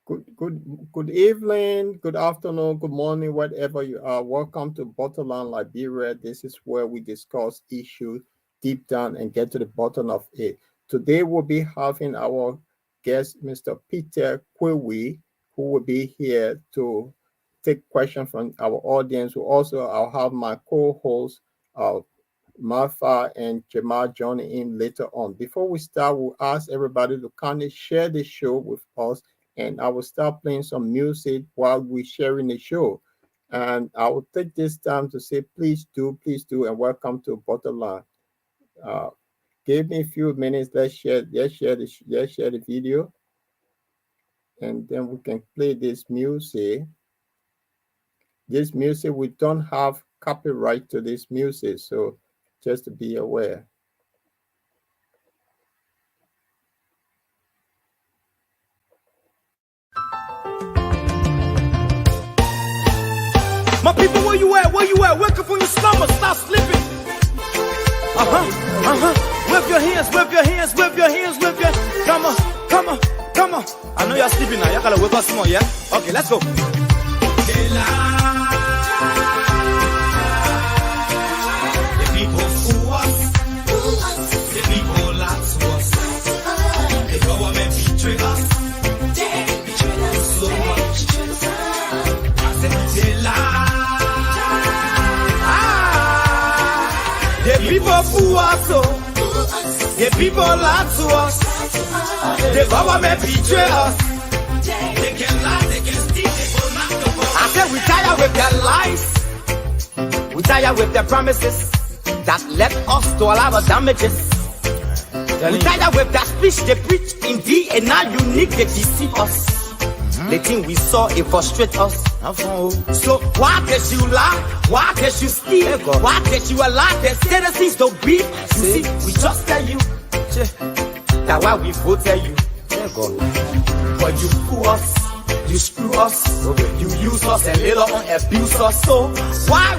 Good evening, good afternoon, good morning, whatever you are. Welcome to Bottomland Liberia. This is where we discuss issues deep down and get to the bottom of it. Today we'll be having our guest, Mr. Peter Quaweay, who will be here to take questions from our audience. I'll have my co-host, Martha and Jamal joining in later on. Before we start, we'll ask everybody to kindly share the show with us, and I will start playing some music while we're sharing the show. And I will take this time to say, please do, and welcome to Bottomland. Uh, give me a few minutes. Let's share the video, and then we can play this music. This music, we don't have copyright to this music, so just to be aware. My people, where you at? Where you at? Wake up from your slumber, stop sleeping. Whip your hands, whip your hands, whip your hands, whip your. Come on, come on, come on. I know you're sleeping now. Y'all gotta wake up some more, yeah? Okay, let's go. People fool us, the people lie to us, the government betray us. They can lie, they can steal, they will not go. I said we tired with their lies, we tired with their promises that led us to all our damages. We tired with their speech they preach indeed, and now unique they deceive us. The thing we saw, it frustrate us. So why can't you lie? Why can't you steal? Why can't you allow the citizens to be? You see, we just tell you that's why we voted you. But you fool us, you screw us, you use us and later on abuse us. So why?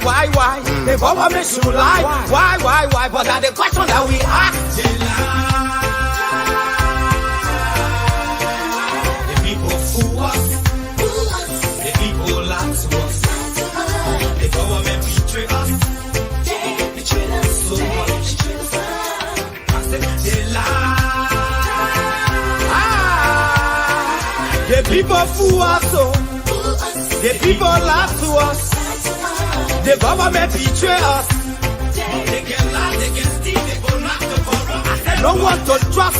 The government should lie. Why? But that's the question that we ask. They lie. The people fool us, the people lie to us, the government betray us. They can lie, they can steal, they will not tomorrow. I said no one to trust.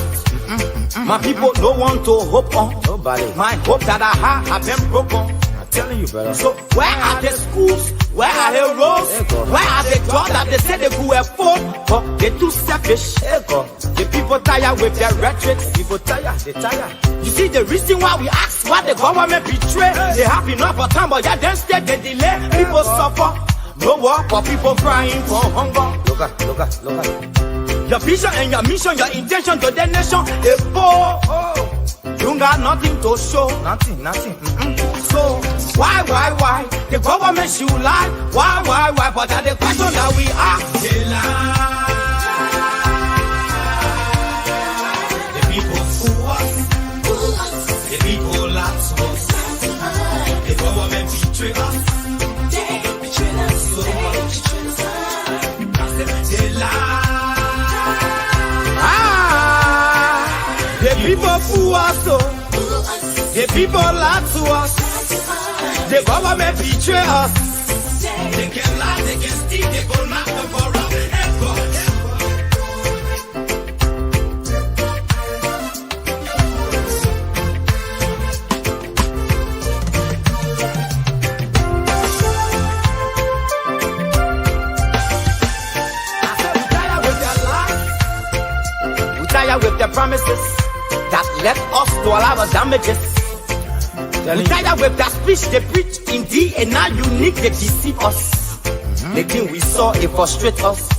My people don't want to hope on. Nobody. My hope that I have been broken. I'm telling you, brother. So where are the schools? Where are the roads? Where are the jobs that they say they could afford? But they're too selfish. The people tired with their rhetoric. People tired, they tired. You see the reason why we ask why the government betray. They have enough of time, but yeah, then instead they delay. People suffer. No work for people crying for hunger. Look at. Your vision and your mission, your intention to the nation, they poor. You got nothing to show. Nothing. So why? The government should lie. Why? But that's the question that we ask. They lie. The people fool us. The people lie to us. The government betray us. They lie. The people fool us, the people lie to us, the government betray us. They can lie, they can steal, they go knock the borrow. We tired with their promises that led us to all our damages. We tired with that speech they preach indeed, and now unique they deceive us. The thing we saw, it frustrate us.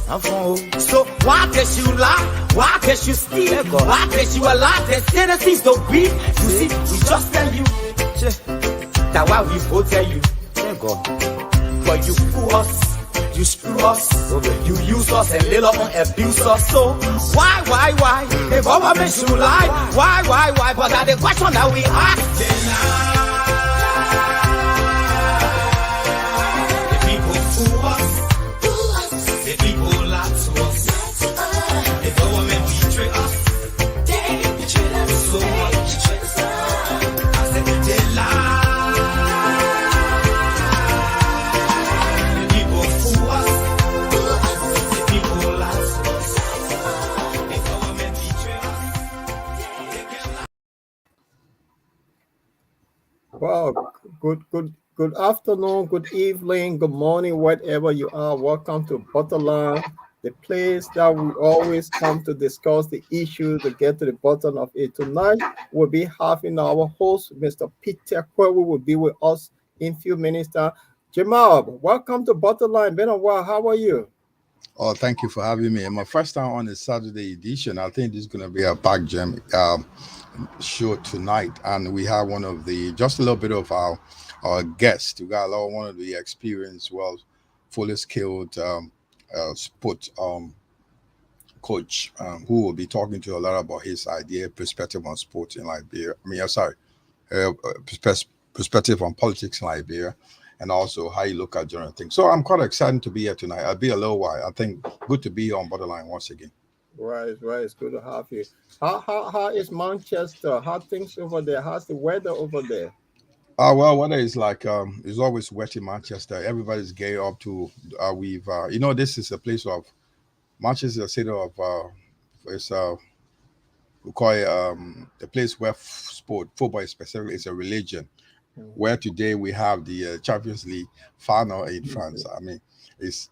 So why can't you lie? Why can't you steal? Why can't you allow the citizens to breathe? You see, we just tell you that's why we voted you. But you fool us, you screw us. You use us and later on abuse us. So why? The government should lie. Why? But that the question that we ask. The people fool us. The people lie to us. The government betray us. They betray us so much. I said they lie. Well, good afternoon, good evening, good morning, whatever you are. Welcome to Butterland, the place that we always come to discuss the issue to get to the bottom of it. Tonight, we'll be having our host, Mr. Peter Quaweay, will be with us in a few minutes. Jamal, welcome to Butterland. Been a while. How are you? Oh, thank you for having me. My first time on the Saturday edition. I think this is going to be a packed jam show tonight, and we have one of the just a little bit of our guests. We got one of the experienced, well, fully skilled sport coach who will be talking to you a lot about his idea, perspective on sport in Liberia. Uh, perspective on politics in Liberia, and also how you look at general things. So I'm quite excited to be here tonight. I'll be a little while. I think good to be on Borderline once again. Right. It's good to have you. How is Manchester? How things over there? How's the weather over there? Well, weather is like it's always wet in Manchester. Everybody's gay up to we've this is a place of Manchester is a city of it's we call it a place where football specifically is a religion. Where today we have the Champions League final in France. I mean, it's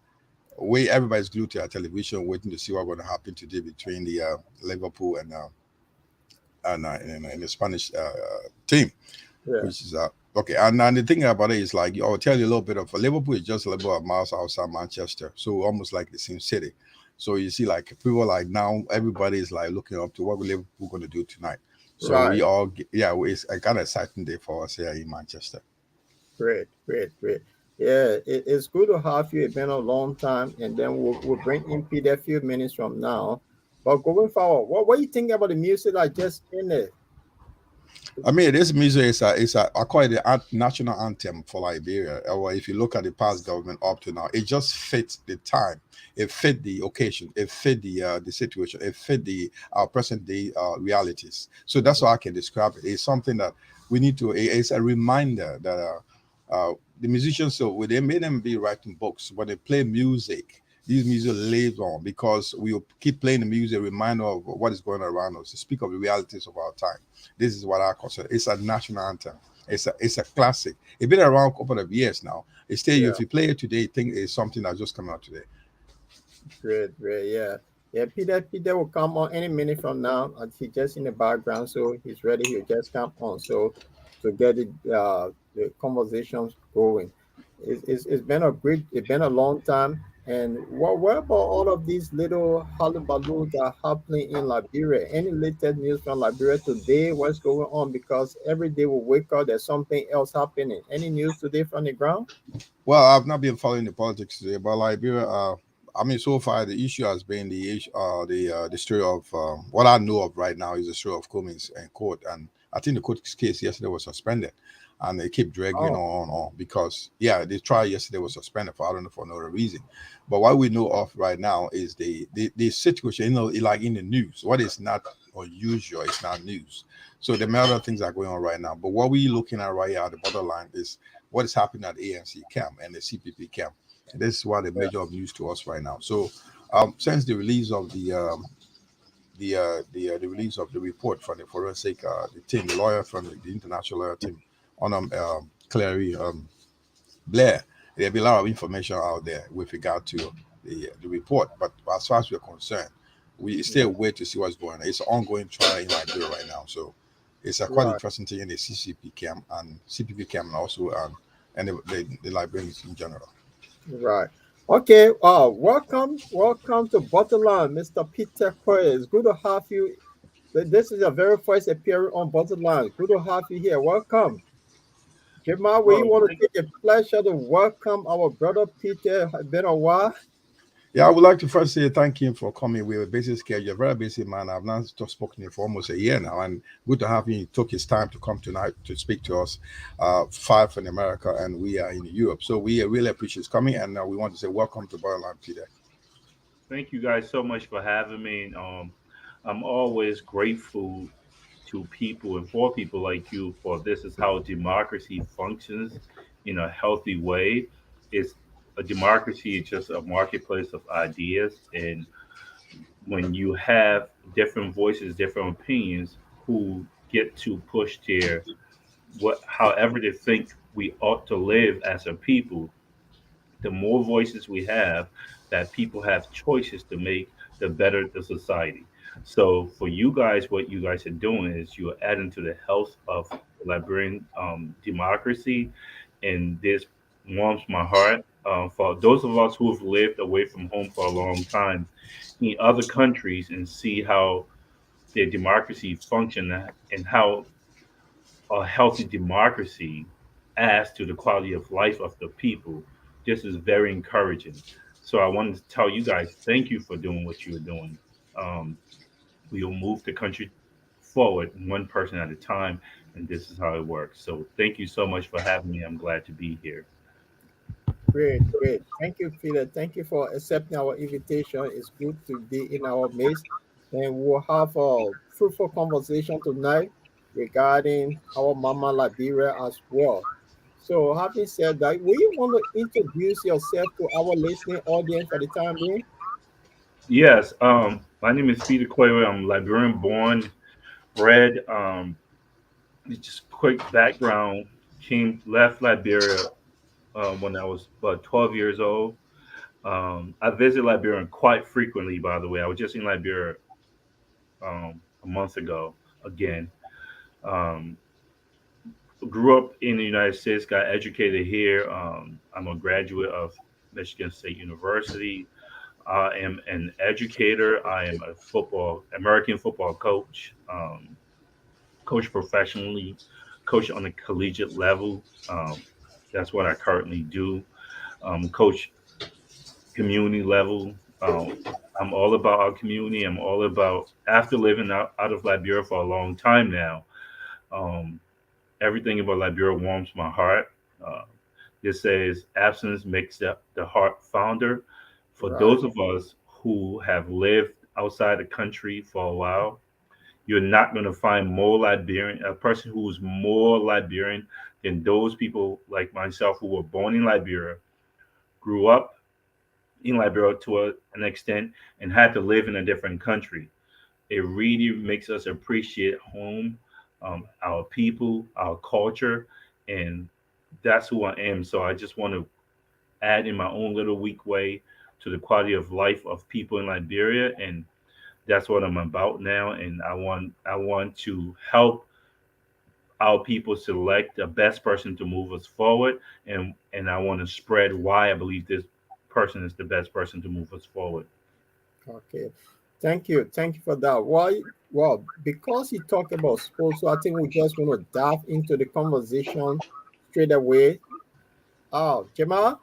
way everybody's glued to our television, waiting to see what's going to happen today between the Liverpool and the Spanish team, Yeah. which is okay. And the thing about it is like I'll tell you a little bit of Liverpool is just a little bit of miles outside Manchester, so almost like the same city. So you see, like people like now, everybody is like looking up to what Liverpool going to do tonight. So we Right. all, it's a kind of exciting day for us here in Manchester. Great. Yeah, it's good to have you. It's been a long time, and then we'll bring in Peter a few minutes from now. But going forward, what do you think about the music I just in it? I mean, this music is I call it the national anthem for Liberia. Or if you look at the past government up to now, it just fits the time, it fit the occasion, it fit the situation, it fit the present day realities. So that's how I can describe it. It's something that we need to. It's a reminder that the musicians, so when they made them be writing books, when they play music, these music lives on because we will keep playing the music, a reminder of what is going on around us, to speak of the realities of our time. This is what I consider. It's a national anthem. It's a classic. It's been around a couple of years now. It's still Yeah. if you play it today, you think it's something that just come out today. Great. Yeah. Peter will come on any minute from now. He's just in the background, so he's ready. He'll just come on. So to get the conversations going. It's been it's been a long time. And what about all of these little hullabaloo that are happening in Liberia? Any latest news from Liberia today? What's going on? Because every day we wake up, there's something else happening. Any news today from the ground? Well, I've not been following the politics today, but Liberia, I mean, so far the issue has been the story of what I know of right now is the story of Cummings and court, and I think the court case yesterday was suspended, and they keep dragging Oh, on because the trial yesterday was suspended for I don't know for no reason, but what we know of right now is the situation, like in the news. What is not unusual, it's not news. So the matter of things are going on right now, but what we're looking at right here at the borderline is what is happening at ANC camp and the CPP camp. This is what the yeah, major of news to us right now. So, since the release of the release of the report from the forensic the team, the lawyer from the international lawyer team on Clary Blair, there'll be a lot of information out there with regard to the report. But as far as we're concerned, we still yeah. wait to see what's going on. It's an ongoing trial in Nigeria right now, so it's a quite Right. interesting thing in the CCP camp and CPP camp, and also and the librarians in general. Right. Okay. Welcome to Butterland, Mr. Peter Quay. It's good to have you. This is your very first appearance on Butterland. Good to have you here. Welcome. Jamal, we Well, want to take a pleasure to welcome our brother Peter. It's been a while. Yeah, I would like to first say thank you for coming. We have a busy schedule, you're a very busy man. I've not spoken to you for almost a year now, and good to have you. He took his time to come tonight to speak to us. Five in America, and we are in Europe. So we really appreciate his coming, and we want to say welcome to Borderline Peter. Thank you guys so much for having me. I'm always grateful to people and for people like you for this is how democracy functions in a healthy way. It's a democracy is just a marketplace of ideas, and when you have different voices, different opinions who get to push their what however they think we ought to live as a people, the more voices we have that people have choices to make, the better the society. So for you guys, what you guys are doing is you're adding to the health of Liberian democracy, and this warms my heart. For those of us who have lived away from home for a long time in other countries and see how their democracy function and how a healthy democracy adds to the quality of life of the people. This is very encouraging. So I wanted to tell you guys, thank you for doing what you're doing. Um, we will move the country forward one person at a time, and this is how it works. So thank you so much for having me. I'm glad to be here. Great, great. Thank you, Peter. Thank you for accepting our invitation. It's good to be in our midst. And we'll have a fruitful conversation tonight regarding our Mama Liberia as well. So, having said that, will you want to introduce yourself to our listening audience for the time being? Yes, my name is Peter Quaweay. I'm Liberian born, bred. Just quick background: came left Liberia when I was about 12 years old. I visit Liberia quite frequently, by the way. I was just in Liberia a month ago again. Um, Grew up in the United States, got educated here. I'm a graduate of Michigan State University. I am an educator. I am a American football coach, coach professionally, coach on a collegiate level. That's what I currently do. Coach community level. I'm all about our community. I'm all about after living out of Liberia for a long time now. Um, Everything about Liberia warms my heart. Uh, this says absence makes the heart founder. For Right, those of us who have lived outside the country for a while, you're not going to find more Liberian, a person who is more Liberian than those people like myself who were born in Liberia, grew up in Liberia to an extent, and had to live in a different country. It really makes us appreciate home, our people, our culture, and that's who I am. So I just want to add in my own little weak way to the quality of life of people in Liberia, and that's what I'm about now. And I want to help our people select the best person to move us forward, and I want to spread why I believe this person is the best person to move us forward. okay. Thank you. Thank you for that. Well, because you talked about sports, so I think we just want to dive into the conversation straight away. Jamal?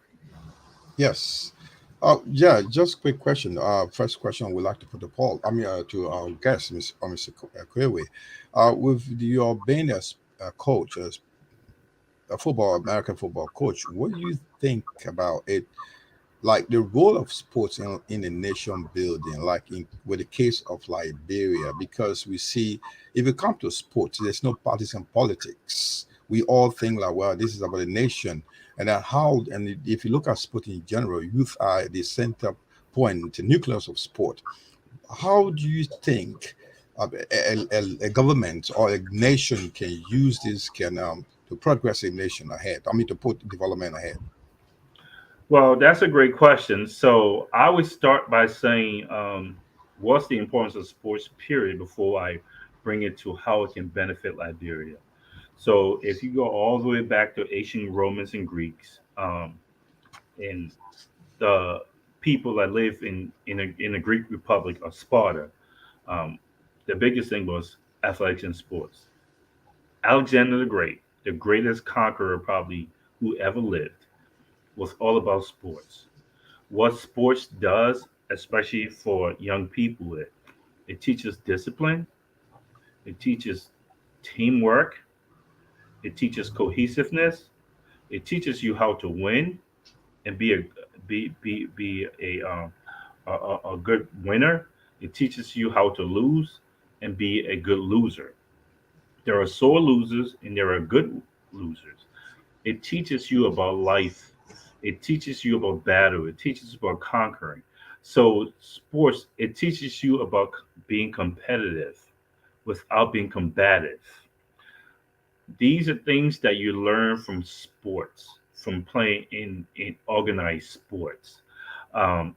Yes. Yeah, just quick question. First question we'd like to put to Paul. I mean, to our guest, Mr. Quayle. With your being as a coach, as a American football coach, what do you think about it? Like the role of sports in a nation building, like in with the case of Liberia, because we see if it comes to sports, there's no partisan politics. We all think like, well, this is about a nation, and then how. And if you look at sport in general, youth are the center point, the nucleus of sport. How do you think a government or a nation can use this can to progress a nation ahead? I mean, to put development ahead. Well, that's a great question. So I would start by saying, what's the importance of sports, period, before I bring it to how it can benefit Liberia. So if you go all the way back to ancient Romans and Greeks, and the people that live in the Greek Republic of Sparta, um, the biggest thing was athletics and sports. Alexander the Great, the greatest conqueror probably who ever lived, was all about sports. What sports does, especially for young people, it teaches discipline, it teaches teamwork, it teaches cohesiveness, it teaches you how to win and be a good winner. It teaches you how to lose and be a good loser. There are sore losers and there are good losers. It teaches you about life. It teaches you about battle. It teaches you about conquering. So sports, it teaches you about being competitive without being combative. These are things that you learn from sports, from playing in organized sports.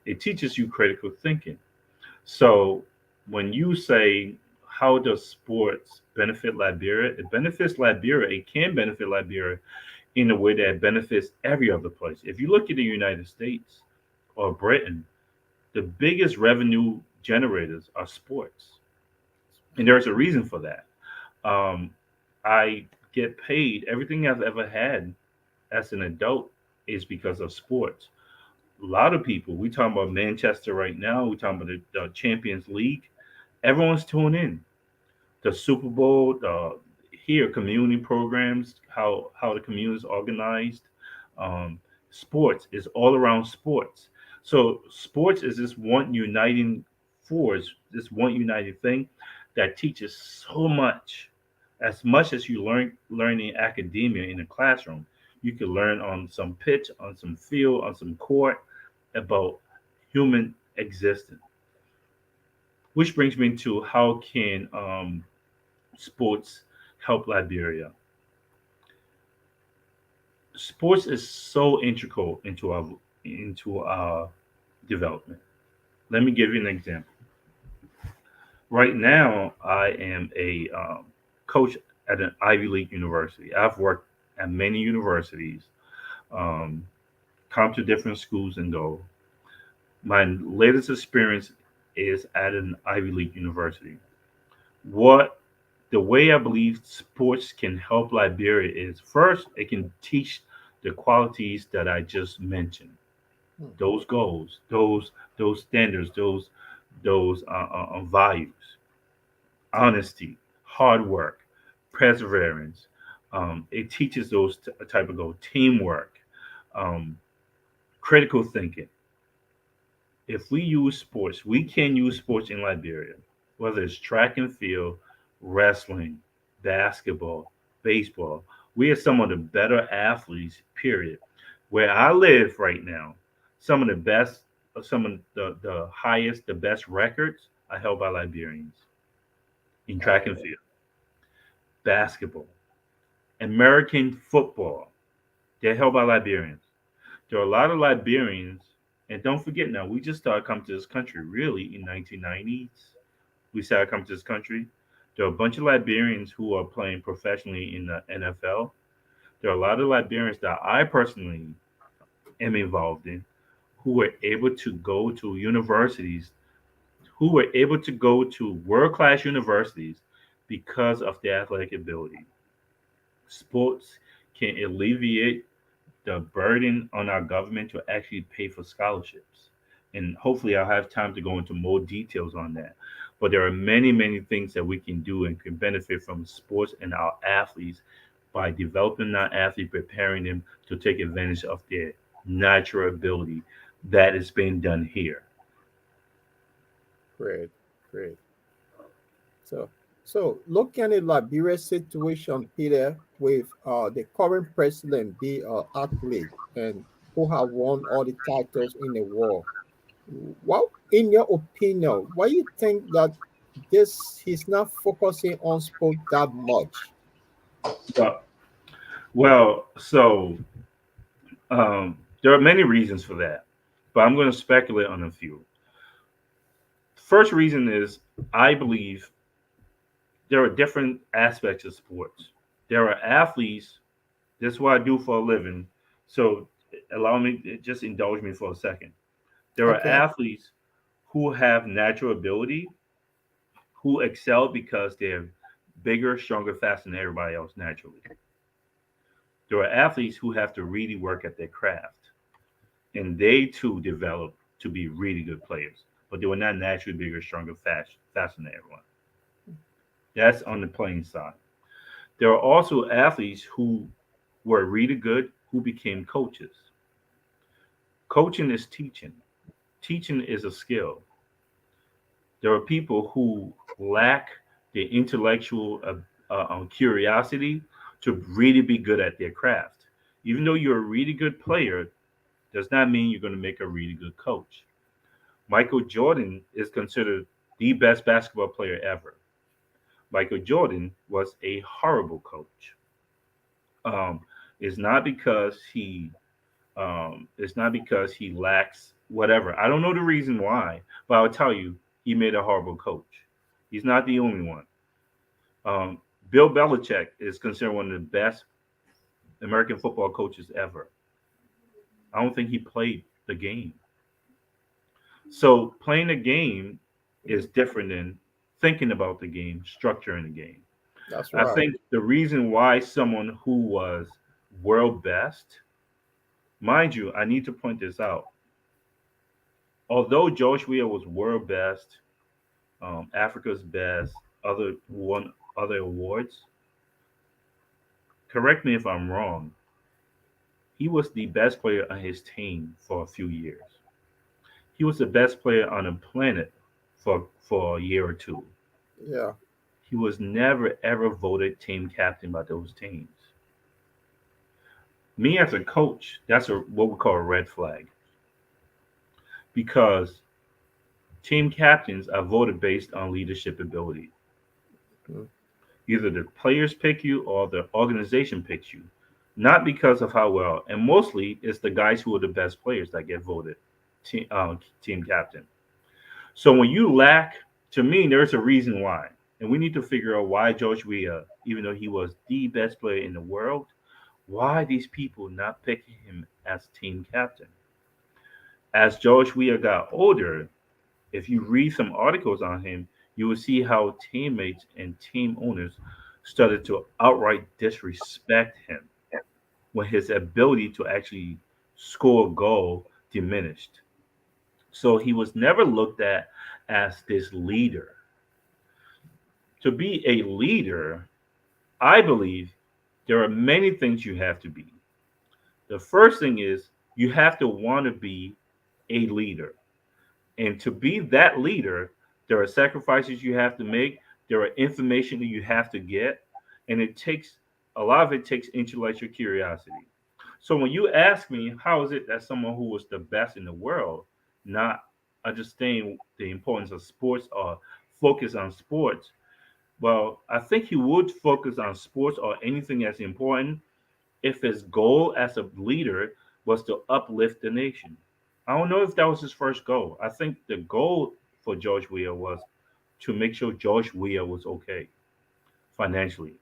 It teaches you critical thinking. So when you say, how does sports benefit Liberia? It benefits Liberia. It can benefit Liberia in a way that benefits every other place. If you look at the United States or Britain, the biggest revenue generators are sports. And there's a reason for that. Um, I get paid, everything I've ever had as an adult is because of sports. A lot of people, we talking about Manchester right now, we talking about the Champions League. Everyone's tuning in. The Super Bowl, here community programs, how the community is organized. Um, Sports is all around sports. So sports is this one uniting force, this one uniting thing that teaches so much. As much as you learn in academia in the classroom, you can learn on some pitch, on some field, on some court about human existence. Which brings me to how can sports help Liberia? Sports is so integral into our development. Let me give you an example. Right now, I am a coach at an Ivy League university. I've worked at many universities, um, come to different schools and go. My latest experience is at an Ivy League university. What the way I believe sports can help Liberia is first, it can teach the qualities that I just mentioned, Hmm. those goals, those standards, those values, honesty, hard work, perseverance. It teaches those type of goals, teamwork, um, critical thinking. If we use sports, we can use sports in Liberia, whether it's track and field, wrestling, basketball, baseball. We are some of the better athletes, period. Where I live right now, some of the best, some of the highest, the best records are held by Liberians in track and Oh, field, basketball, American football. They're held by Liberians. There are a lot of Liberians, and don't forget now, we just started coming to this country really in 1990s. We started coming to this country. There are a bunch of Liberians who are playing professionally in the NFL. There are a lot of Liberians that I personally am involved in who were able to go to universities, who were able to go to world class universities because of their athletic ability. Sports can alleviate the burden on our government to actually pay for scholarships. And hopefully, I'll have time to go into more details on that. But there are many, many things that we can do and can benefit from sports and our athletes by developing our athletes, preparing them to take advantage of their natural ability that is being done here. great, great. So, so looking at Liberia's situation, Peter, with the current president be an athlete and who have won all the titles in the world. What, in your opinion, why you think that this he's not focusing on sport that much? Well, there are many reasons for that, but I'm going to speculate on a few. First reason is I believe there are different aspects of sports. There are athletes. That's what I do for a living. So allow me, just indulge me for a second. There are Okay, athletes who have natural ability, who excel because they're bigger, stronger, faster than everybody else naturally. There are athletes who have to really work at their craft. and they too developed to be really good players, but they were not naturally bigger, stronger, faster than everyone. That's on the playing side. There are also athletes who were really good who became coaches. Coaching is teaching. Teaching is a skill. There are people who lack the intellectual curiosity to really be good at their craft. Even though you're a really good player, does not mean you're going to make a really good coach. Michael Jordan is considered the best basketball player ever. Michael Jordan was a horrible coach. Um, it's not because he lacks whatever. I don't know the reason why, but I'll tell you, he made a horrible coach. He's not the only one. Um, Bill Belichick is considered one of the best American football coaches ever. I don't think he played the game. So playing the game is different than thinking about the game, structuring the game. That's I right. think the reason why someone who was world best, mind you, I need to point this out. Although George Weah was world best, Africa's best, other awards, correct me if I'm wrong, he was the best player on his team for a few years. He was the best player on the planet for a year or two. Yeah, He was never ever voted team captain by those teams. Me as a coach, that's what we call a red flag because team captains are voted based on leadership ability. mm, Either the players pick you or the organization picks you, not because of how well. And mostly, it's the guys who are the best players that get voted team captain. So when you lack, to me, there's a reason why, and we need to figure out why George Weah, even though he was the best player in the world, why these people not picking him as team captain. As George Weah got older, if you read some articles on him, you will see how teammates and team owners started to outright disrespect him when his ability to actually score a goal diminished. So he was never looked at as this leader. To be a leader, I believe there are many things you have to be. The first thing is you have to want to be a leader. And to be that leader, there are sacrifices you have to make, there are information that you have to get, and it takes a lot of it takes intellectual curiosity. So when you ask me how is it that someone who was the best in the world not understand the importance of sports or focus on sports, well, I think he would focus on sports or anything that's important if his goal as a leader was to uplift the nation. I don't know if that was his first goal. I think the goal for George Weah was to make sure George Weah was okay financially.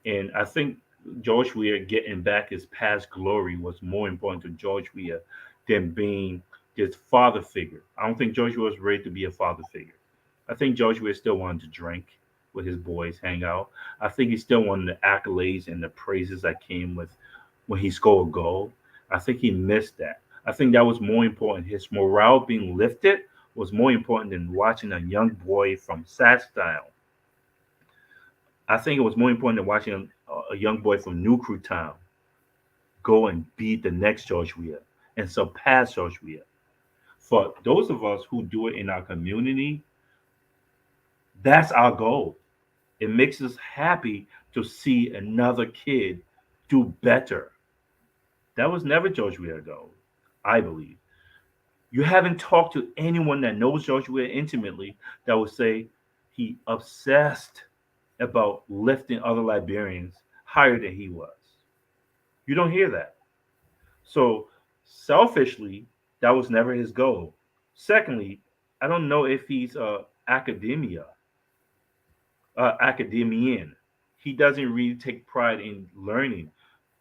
And I think George Weah getting back his past glory was more important to George Weah than being his father figure. I don't think George Weah was ready to be a father figure. I think George Weah still wanted to drink with his boys, hang out. I think he still wanted the accolades and the praises that came with when he scored a goal. I think he missed that. I think that was more important. His morale being lifted was more important than watching a young boy from Sasktown. I think it was more important than watching a young boy from New Crew Town go and beat the next George Weah and surpass George Weah. For those of us who do it in our community, that's our goal. It makes us happy to see another kid do better. That was never George Weah's goal, I believe. You haven't talked to anyone that knows George Weah intimately that would say he obsessed about lifting other Liberians higher than he was. You don't hear that. So selfishly, that was never his goal. Secondly, I don't know if he's academian. He doesn't really take pride in learning.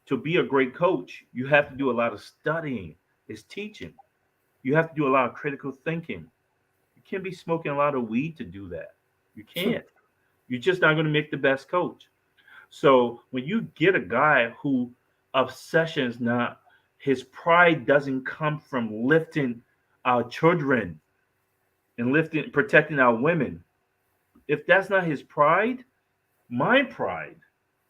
To be a great coach, you have to do a lot of studying. It's teaching. You have to do a lot of critical thinking. You can't be smoking a lot of weed to do that. You can't. You're just not going to make the best coach. So when you get a guy who obsession is not His pride doesn't come from lifting our children and lifting protecting our women. If that's not his pride, my pride.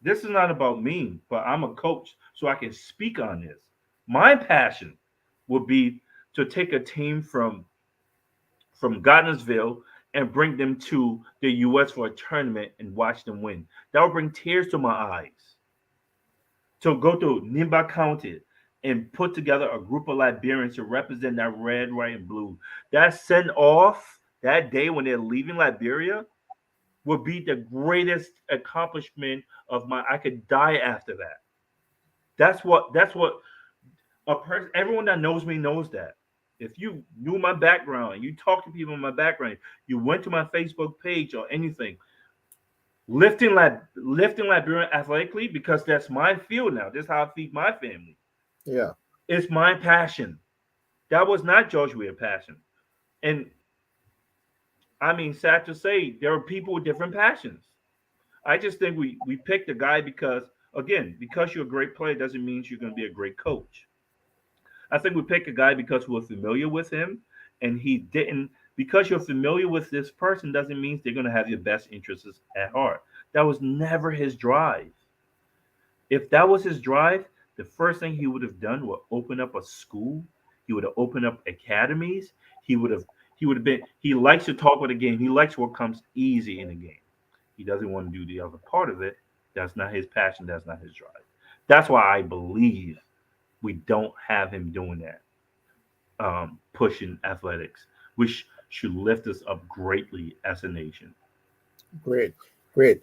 This is not about me, but I'm a coach, so I can speak on this. My passion would be to take a team from Gardnersville and bring them to the U.S. for a tournament and watch them win. That would bring tears to my eyes. To go to Nimba County and put together a group of Liberians to represent that red, white, and blue. That send off that day when they're leaving Liberia would be the greatest accomplishment of my. I could die after that. That's what a person. Everyone that knows me knows that. If you knew my background and you talk to people in my background, you went to my Facebook page or anything, lifting Liberian athletically because that's my field now. This is how I feed my family. Yeah. It's my passion. That was not Joshua's passion. And I mean, sad to say, there are people with different passions. I just think we picked a guy because again, because you're a great player doesn't mean you're going to be a great coach. I think we picked a guy because we're familiar with him, and he didn't. Because you're familiar with this person doesn't mean they're going to have your best interests at heart. That was never his drive. If that was his drive, the first thing he would have done was open up a school. He would have opened up academies. He would have he would have been. He likes to talk with the game. He likes what comes easy in the game. He doesn't want to do the other part of it. That's not his passion. That's not his drive. That's why I believe we don't have him doing that, pushing athletics, which should lift us up greatly as a nation. Great, great.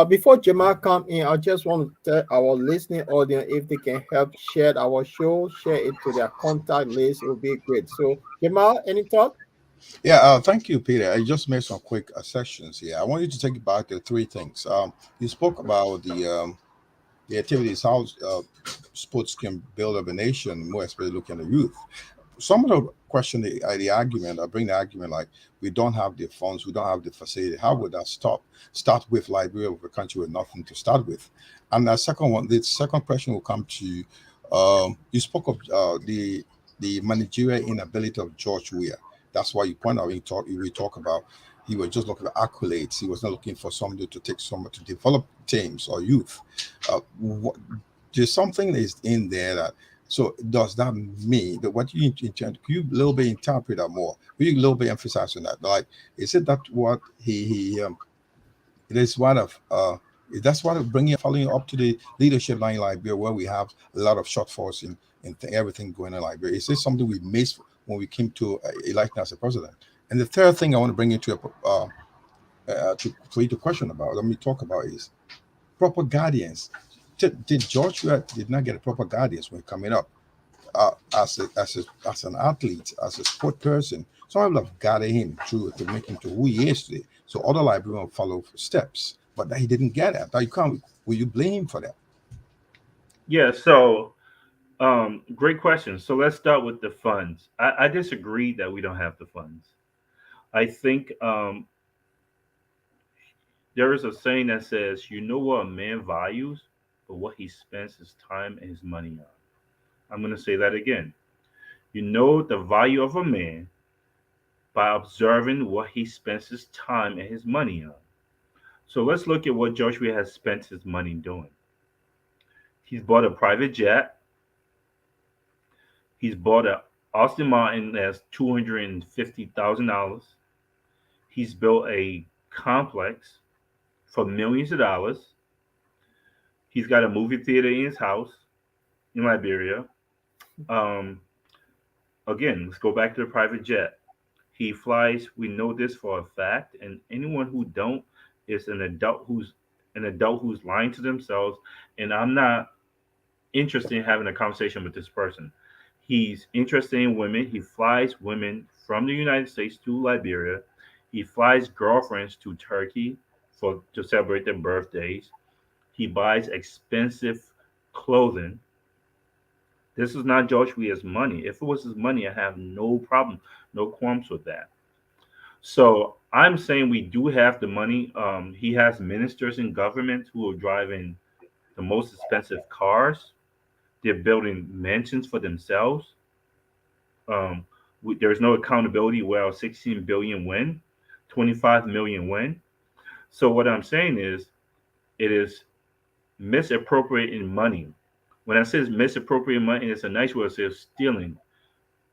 Before Jamal come in, I just want to tell our listening audience if they can help share our show, share it to their contact list. It would be great. So, Jamal, any thought? Yeah, thank you, Peter. I just made some quick sections here. I want you to take it back to three things. You spoke about the activities, how sports can build up a nation, more especially looking at the youth. Some of the question, the argument, I bring the argument like we don't have the funds, we don't have the facility. How would that stop? Start with Liberia, with a country with nothing to start with. And the second question will come to you spoke of the managerial inability of George Weah. That's why you point out we talk about he was just looking for accolades. He was not looking for somebody to take someone to develop teams or youth. What, there's something that is in there that so does that mean that what you intend? Could you a little bit interpret that more? Will you a little bit emphasize on that? Like, is it that what he it is one of that's what of bringing following up to the leadership line in Liberia where we have a lot of shortfalls in everything going on in Liberia. Is this something we missed when we came to electing as a president? And the third thing I want to bring into for you to question about, let me talk about is proper guardians. Did George did not get a proper guardians when coming up as an athlete, as a sport person? Some people have guided him through to make him to who he is today. So other Liberians follow steps, but that he didn't get it. Now you can't. Will you blame him for that? Yeah. So, great question. So let's start with the funds. I disagree that we don't have the funds. I think there is a saying that says, "You know what a man values, but what he spends his time and his money on." I'm going to say that again. You know the value of a man by observing what he spends his time and his money on. So let's look at what Joshua has spent his money doing. He's bought a private jet. He's bought a Austin Martin that's $250,000. He's built a complex for millions of dollars. He's got a movie theater in his house in Liberia. Um, Again, let's go back to the private jet. He flies. We know this for a fact, and anyone who don't is an adult who's lying to themselves. And I'm not interested in having a conversation with this person. He's interested in women. He flies women from the United States to Liberia. He flies girlfriends to Turkey for to celebrate their birthdays. He buys expensive clothing. This is not George Weah's money. If it was his money, I have no problem, no qualms with that. So I'm saying we do have the money. He has ministers in government who are driving the most expensive cars. They're building mansions for themselves. Um, there's no accountability. Well, 16 billion win, 25 million win. So what I'm saying is, it is misappropriating money. When I say it's misappropriating money, it's a nice word to say stealing.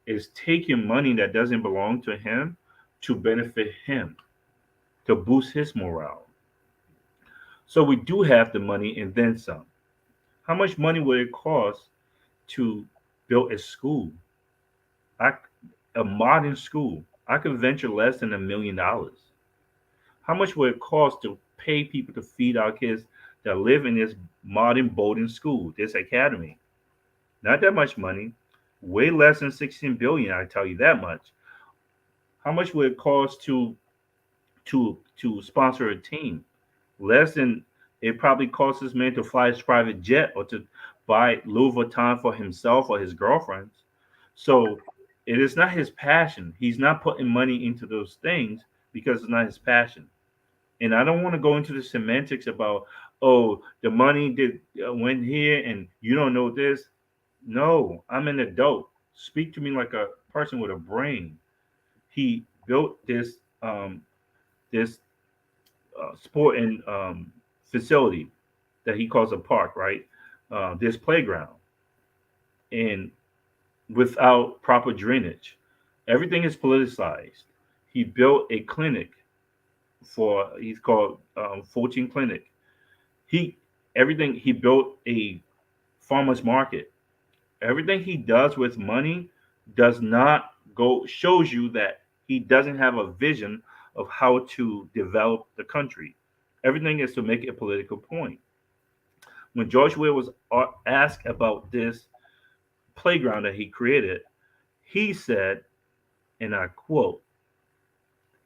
It's taking money that doesn't belong to him to benefit him, to boost his morale. So we do have the money and then some. How much money would it cost to build a school? I, a modern school. I could venture less than $1 million. How much would it cost to pay people to feed our kids that live in this modern boarding school, this academy? Not that much money. Way less than 16 billion, I tell you that much. How much would it cost to sponsor a team? Less than it probably costs this man to fly his private jet or to buy Louis Vuitton for himself or his girlfriends. So it is not his passion. He's not putting money into those things because it's not his passion. And I don't want to go into the semantics about, oh, the money did went here and you don't know this. No, I'm an adult. Speak to me like a person with a brain. He built this sport and facility that he calls a park, right? This playground, and without proper drainage, everything is politicized. He built a clinic for he's called 14 Clinic. He everything he built a farmers market. Everything he does with money does not go shows you that he doesn't have a vision of how to develop the country. Everything is to make a political point. When George Weah was asked about this playground that he created, he said, and I quote,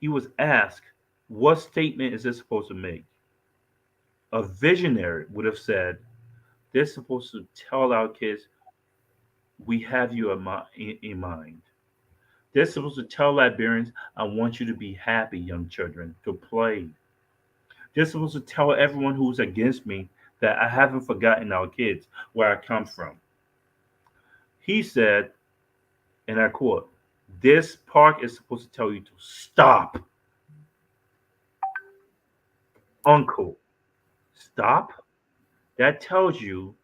he was asked, what statement is this supposed to make? A visionary would have said, they're supposed to tell our kids, we have you in mind. They're supposed to tell Liberians, I want you to be happy, young children, to play. They're supposed to tell everyone who's against me that I haven't forgotten our kids, where I come from. He said, and I quote, this park is supposed to tell you to stop, uncle, stop. That tells you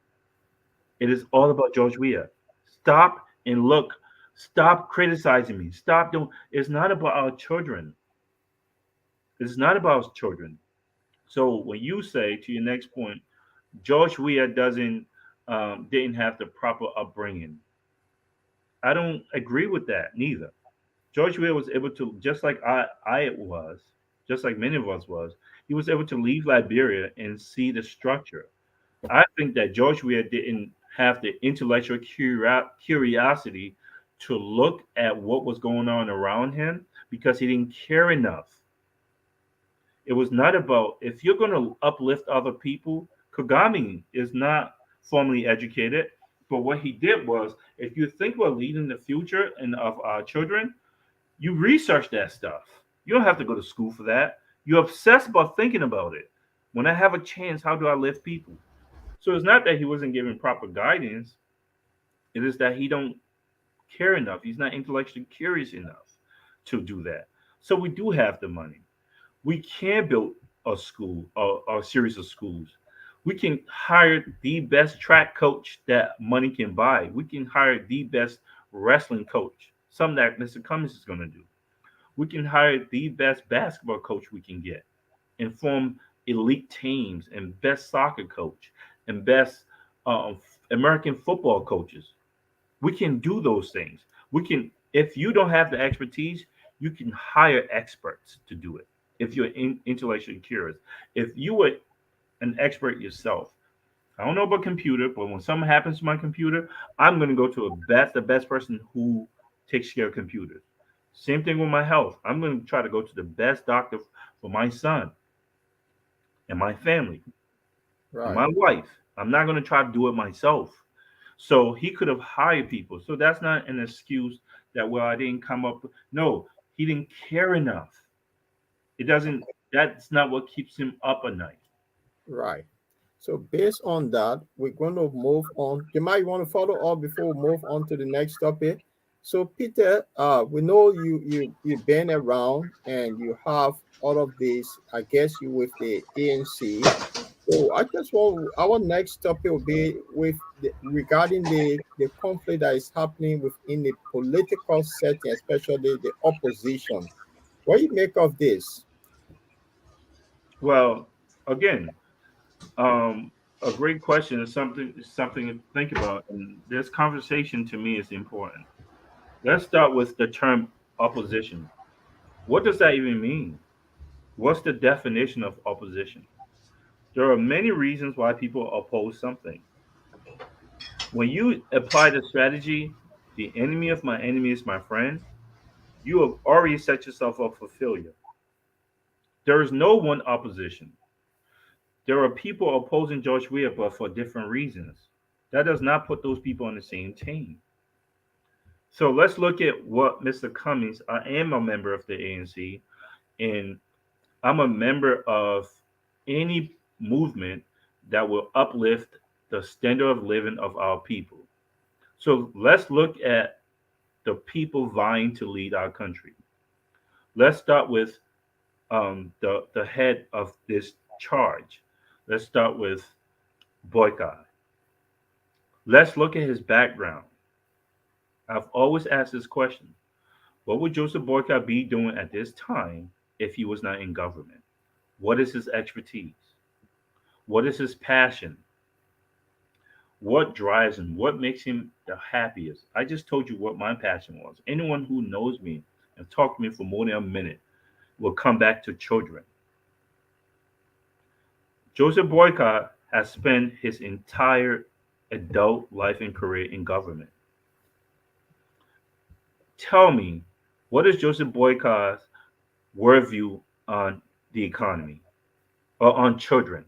it is all about George Weah. Stop and look. Stop criticizing me. Stop doing. It's not about our children. It's not about our children. So when you say to your next point, George Weah doesn't didn't have the proper upbringing, I don't agree with that neither. George Weah was able to, just like I was, just like many of us was, he was able to leave Liberia and see the structure. I think that George Weah didn't have the intellectual curiosity to look at what was going on around him because he didn't care enough. It was not about if you're going to uplift other people. Kagame is not formally educated, but what he did was, if you think about leading the future and of our children, you research that stuff. You don't have to go to school for that. You're obsessed about thinking about it. When I have a chance, how do I lift people? So it's not that he wasn't given proper guidance. It is that he don't care enough. He's not intellectually curious enough to do that. So we do have the money. We can build a school or a series of schools. We can hire the best track coach that money can buy. We can hire the best wrestling coach, something that Mr. Cummings is going to do. We can hire the best basketball coach we can get and form elite teams and best soccer coach and best uh, American football coaches. We can do those things. We can, if you don't have the expertise, you can hire experts to do it. If you're intellectually curious, if you were an expert yourself, I don't know about computer, but when something happens to my computer, I'm going to go to the best person who takes care of computers. Same thing with my health. I'm going to try to go to the best doctor for my son and my family and Right. my wife. I'm not going to try to do it myself. So he could have hired people. So that's not an excuse that, well, I didn't come up with. No, he didn't care enough. It doesn't, that's not what keeps him up at night. Right. So based on that, we're going to move on. You might want to follow up before we move on to the next topic. So Peter, we know you've been around and you have all of this. I guess you with the ANC. So I just want our next topic will be with regarding the conflict that is happening within the political setting, especially the opposition. What do you make of this? Well, again, um, a great question is something to think about, and this conversation to me is important. Let's start with the term opposition. What does that even mean? What's the definition of opposition? There are many reasons why people oppose something. When you apply the strategy, the enemy of my enemy is my friend, you have already set yourself up for failure. There is no one opposition. There are people opposing George Weah, but for different reasons. That does not put those people on the same team. So let's look at what Mr. Cummings. I am a member of the ANC, and I'm a member of any movement that will uplift the standard of living of our people. So let's look at the people vying to lead our country. Let's start with the head of this charge. Let's start with Boycott. Let's look at his background. I've always asked this question: what would Joseph Boycott be doing at this time if he was not in government? What is his expertise? What is his passion? What drives him? What makes him the happiest? I just told you what my passion was. Anyone who knows me and talked to me for more than a minute will come back to children. Joseph Boycott has spent his entire adult life and career in government. Tell me, what is Joseph Boycott's worldview on the economy or on children?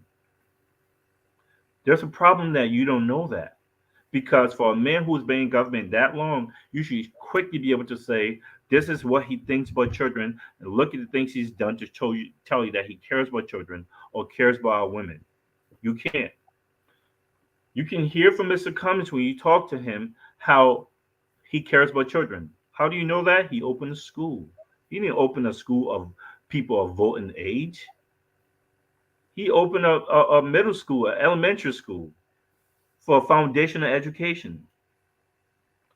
There's a problem that you don't know that. Because for a man who's been in government that long, you should quickly be able to say, this is what he thinks about children, and look at the things he's done to tell you that he cares about children or cares about our women. You can't. You can hear from Mr. Cummings when you talk to him how he cares about children. How do you know that? He opened a school. He didn't open a school of people of voting age. He opened a middle school, an elementary school for foundational education.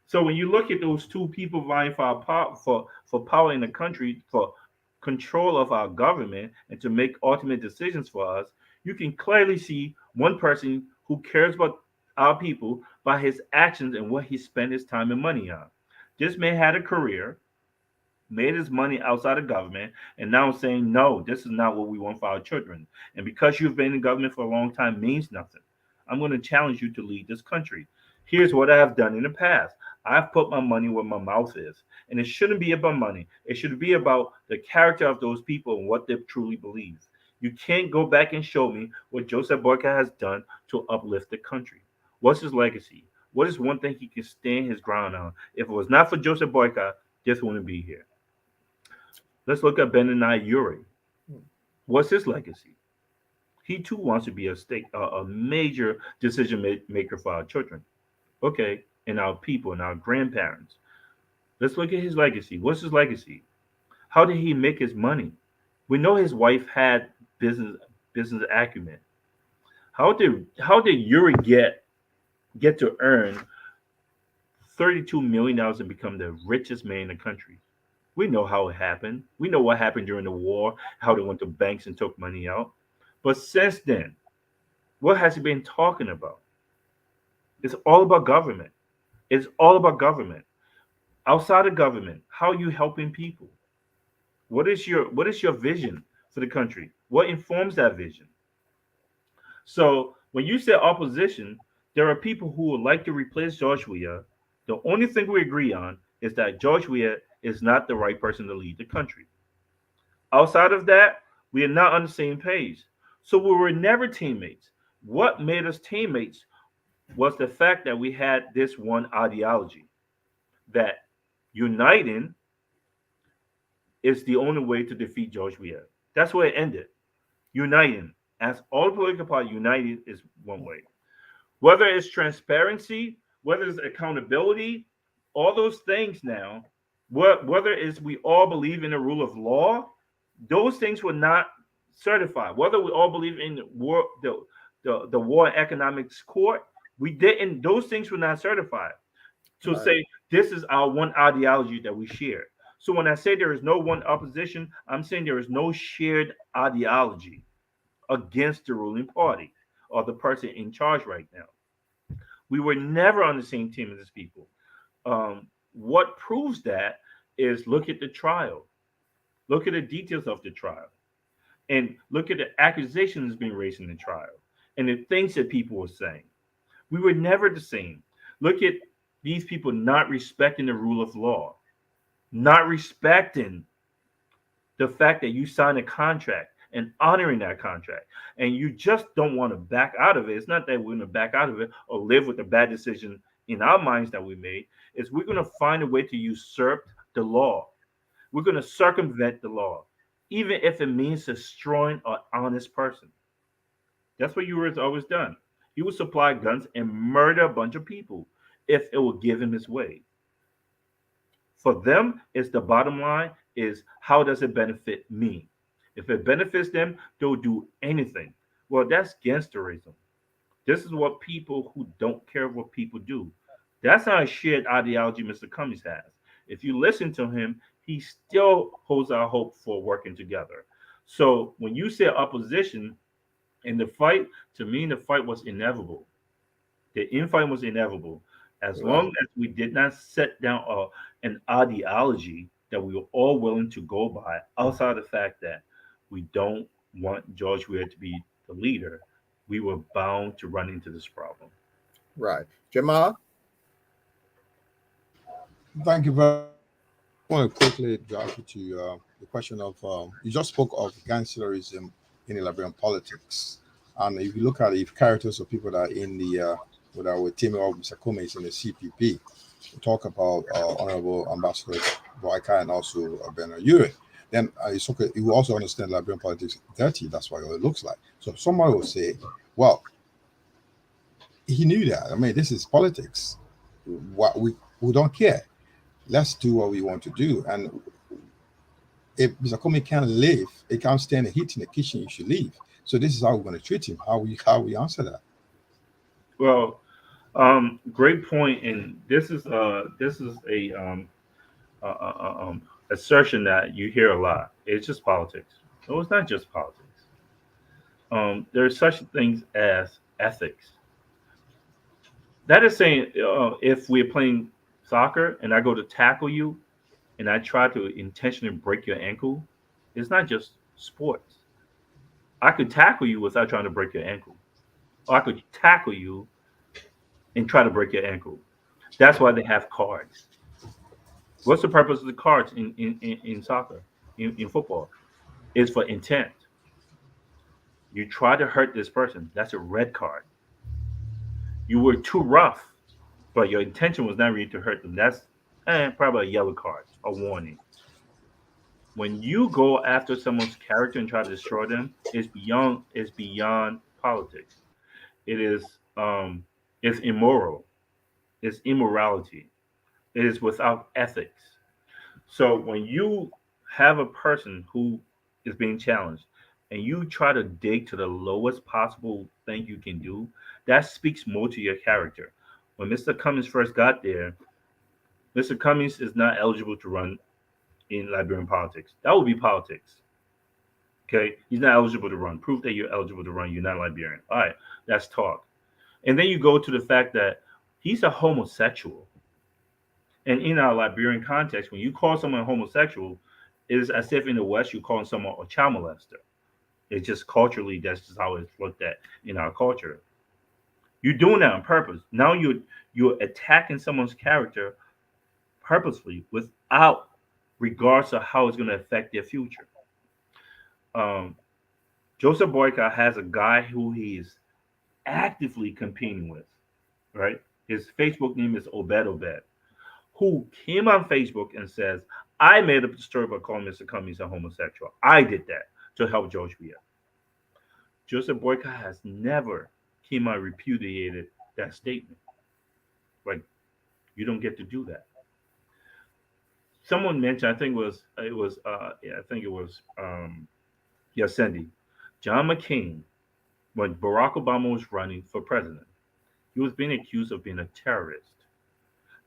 So when you look at those two people vying for our power, for power in the country, for control of our government, and to make ultimate decisions for us, you can clearly see one person who cares about our people by his actions and what he spent his time and money on. This man had a career, made his money outside of government, and now saying, no, this is not what we want for our children. And because you've been in government for a long time means nothing. I'm going to challenge you to lead this country. Here's what I have done in the past. I've put my money where my mouth is. And it shouldn't be about money. It should be about the character of those people and what they truly believe. You can't go back and show me what Joseph Boyka has done to uplift the country. What's his legacy? What is one thing he can stand his ground on? If it was not for Joseph Boyka, this wouldn't be here. Let's look at Benani Uri. What's his legacy? He too wants to be a major decision maker for our children, okay, and our people and our grandparents. Let's look at his legacy. What's his legacy? How did he make his money? We know his wife had business acumen. How did Yuri get to earn $32 million and become the richest man in the country? We know how it happened. We know what happened during the war, how they went to banks and took money out. But since then, what has he been talking about? It's all about government. It's all about government. Outside of government, how are you helping people? What is your vision for the country? What informs that vision? So when you say opposition, there are people who would like to replace George Weah. The only thing we agree on is that George Weah is not the right person to lead the country. Outside of that, we are not on the same page. So we were never teammates. What made us teammates was the fact that we had this one ideology that uniting is the only way to defeat George Weah. That's where it ended. Uniting. As all political parties united is one way. Whether it's transparency, whether it's accountability, all those things now, whether it's we all believe in the rule of law, those things were not certified. Whether we all believe in the War and Economics Court, we didn't. Those things were not certified to Right. say this is our one ideology that we share. So when I say there is no one opposition, I'm saying there is no shared ideology against the ruling party or the person in charge right now. We were never on the same team as these people. What proves that is look at the trial, look at the details of the trial, and look at the accusations being raised in the trial and the things that people were saying. We were never the same. Look at these people not respecting the rule of law, not respecting the fact that you signed a contract and honoring that contract. And you just don't want to back out of it. It's not that we're going to back out of it or live with a bad decision in our minds that we made. It's we're going to find a way to usurp the law. We're going to circumvent the law, even if it means destroying an honest person. That's what you was always done. He would supply guns and murder a bunch of people if it would give him his way. For them, it's the bottom line is how does it benefit me? If it benefits them, they'll do anything. Well, that's gangsterism. This is what people who don't care what people do. That's not a shared ideology Mr. Cummings has. If you listen to him, he still holds our hope for working together. So when you say opposition in the fight, to me, the fight was inevitable. The infight was inevitable. As long Right. as we did not set down an ideology that we were all willing to go by, outside the fact that we don't want George Weah to be the leader, we were bound to run into this problem. Right. Jamal? Thank you very much. I want to quickly drop you to the question of you just spoke of gangsterism in Liberian politics, and if you look at the characters of people that are in the that are with teaming up with Mr. Cummings in the CPP, we talk about Honorable Ambassador Boyka and also Bernard Ure. Then it's okay. You also understand Liberian politics dirty. That's what it looks like. So somebody will say, "Well, he knew that. I mean, this is politics. What we don't care. Let's do what we want to do. And if Mr. Comey can't live, he can't stand the heat in the kitchen, you should leave. So this is how we're going to treat him. How we answer that. Well, great point, and this is a uh, uh, assertion that you hear a lot. It's just politics. No, it's not just politics. There's such things as ethics. That is saying, if we're playing soccer and I go to tackle you and I try to intentionally break your ankle, it's not just sports. I could tackle you without trying to break your ankle, or I could tackle you and try to break your ankle. That's why they have cards. What's the purpose of the cards in soccer, in football? It's for intent. You try to hurt this person, that's a red card. You were too rough, but your intention was not really to hurt them. That's probably a yellow card, a warning. When you go after someone's character and try to destroy them, it's beyond politics. It is it's immoral. It's immorality. It is without ethics. So when you have a person who is being challenged and you try to dig to the lowest possible thing you can do, that speaks more to your character. When Mr. Cummings first got there, Mr. Cummings is not eligible to run in Liberian politics. That would be politics. Okay, he's not eligible to run. Prove that you're eligible to run. You're not Liberian. All right, that's talk. And then you go to the fact that he's a homosexual. And in our Liberian context, when you call someone homosexual, it is as if in the West you're calling someone a child molester. It's just culturally that's just how it's looked at in our culture. You're doing that on purpose. Now you're attacking someone's character purposefully without regards to how it's going to affect their future. Um, Joseph Boyka has a guy who he's actively competing with, right? His Facebook name is Obed Obed, who came on Facebook and says, I made up the story about calling Mr. Cummings a homosexual. I did that to help George Weah. Joseph Boycott has never came out and repudiated that statement. Like, you don't get to do that. Someone mentioned, I think I think it was Cindy, John McCain, when Barack Obama was running for president, he was being accused of being a terrorist.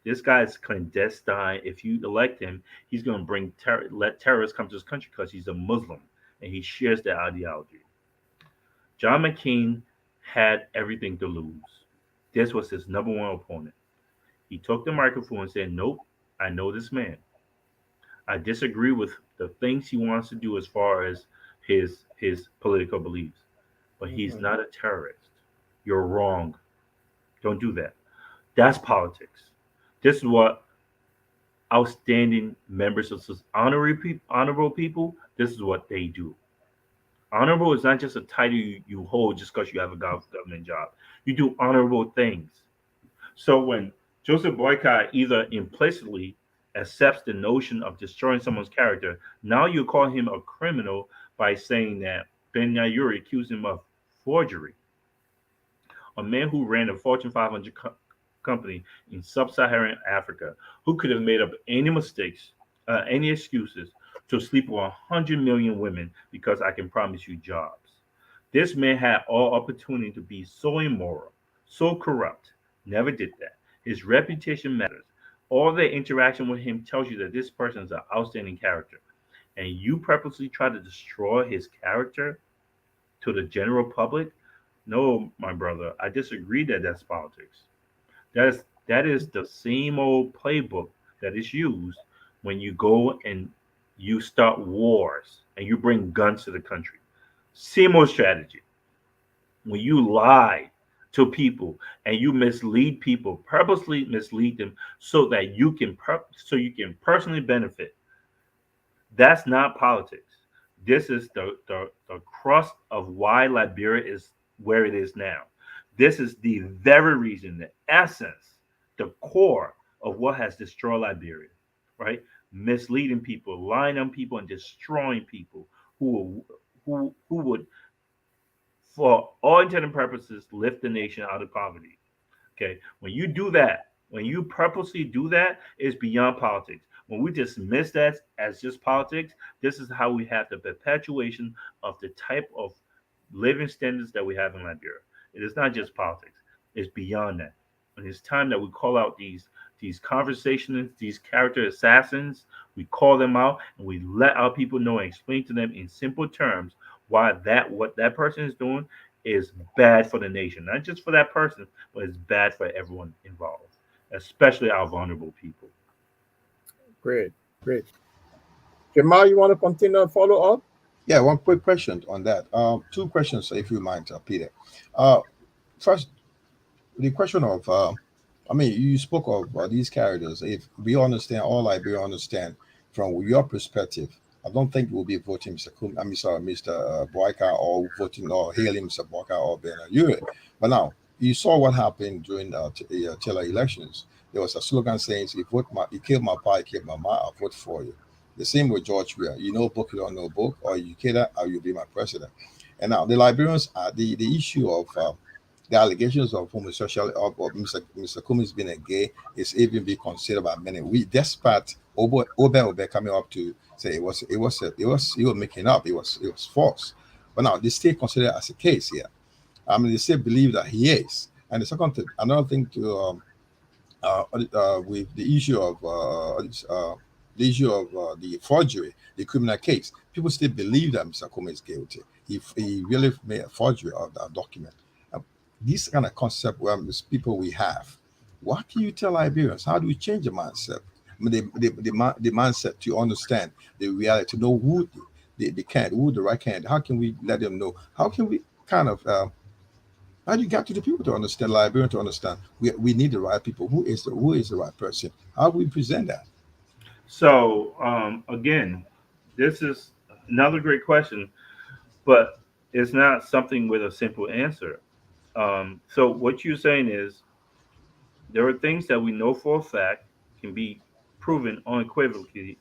This guy is clandestine. If you elect him, he's going to let terrorists come to this country because he's a Muslim and he shares that ideology. John McCain had everything to lose. This was his number one opponent. He took the microphone and said, "Nope, I know this man. I disagree with the things he wants to do as far as his political beliefs, but he's Mhm. not a terrorist. You're wrong. Don't do that." That's politics. This is what outstanding members of honorable people. This is what they do. Honorable is not just a title you hold just because you have a government job. You do honorable things. So when Joseph Boycott either implicitly accepts the notion of destroying someone's character, now you call him a criminal by saying that Ben Yuri accused him of forgery. A man who ran a Fortune 500 company in sub-Saharan Africa, who could have made up any mistakes, any excuses to sleep with 100 million women because I can promise you jobs. This man had all opportunity to be so immoral, so corrupt. Never did that. His reputation matters. All the interaction with him tells you that this person is an outstanding character. And you purposely try to destroy his character to the general public? No, my brother, I disagree that that's politics. That is the same old playbook that is used when you go and you start wars and you bring guns to the country. Same old strategy. When you lie to people and you mislead people, purposely mislead them so that you can personally benefit. That's not politics. This is the crust of why Liberia is where it is now. This is the very reason, the essence, the core of what has destroyed Liberia, right? Misleading people, lying on people, and destroying people who would, for all intended and purposes, lift the nation out of poverty. Okay, when you do that, when you purposely do that, it's beyond politics. When we dismiss that as just politics, this is how we have the perpetuation of the type of living standards that we have in Liberia. It is not just politics; it's beyond that. And it's time that we call out these conversations, these character assassins. We call them out and we let our people know and explain to them in simple terms why that what that person is doing is bad for the nation, not just for that person, but it's bad for everyone involved, especially our vulnerable people. Great, great. Jamal, you want to continue and follow up? Yeah, one quick question on that. Two questions, if you mind, Peter. Uh, First, the question of, I mean, you spoke of these characters. If we understand, all Liberia understand from your perspective, I don't think we'll be voting Mr. I mean, sorry, Mr. Boyka, or voting or hailing Mr. Boyka or Ben Yuri. But now, you saw what happened during the Taylor elections. There was a slogan saying, you kill my pie, kill my ma, I'll vote for you. The same with George Weah. You know book, you don't know book, or you kill that, or you'll be my president. And now the Liberians are the issue of the allegations of homosexuality of Mr. Cummings being a gay is even being considered by many. We despite Obe coming up to say it was making up, it was false. But now they still consider it as a case here. I mean, they still believe that he is. And the second thing, another thing to with the issue of the forgery, the criminal case, people still believe that Mr. Cummings is guilty. He really made a forgery of that document. These kind of concept where these people we have. What can you tell Liberians? How do we change the mindset? I mean, the mindset to understand the reality, to know who the can, who the right can. How can we let them know? How can we kind of how do you get to the people to understand, Liberian to understand? We need the right people. Who is the right person? How do we present that? So again, this is another great question, but it's not something with a simple answer. So what you're saying is there are things that we know for a fact can be proven unequivocally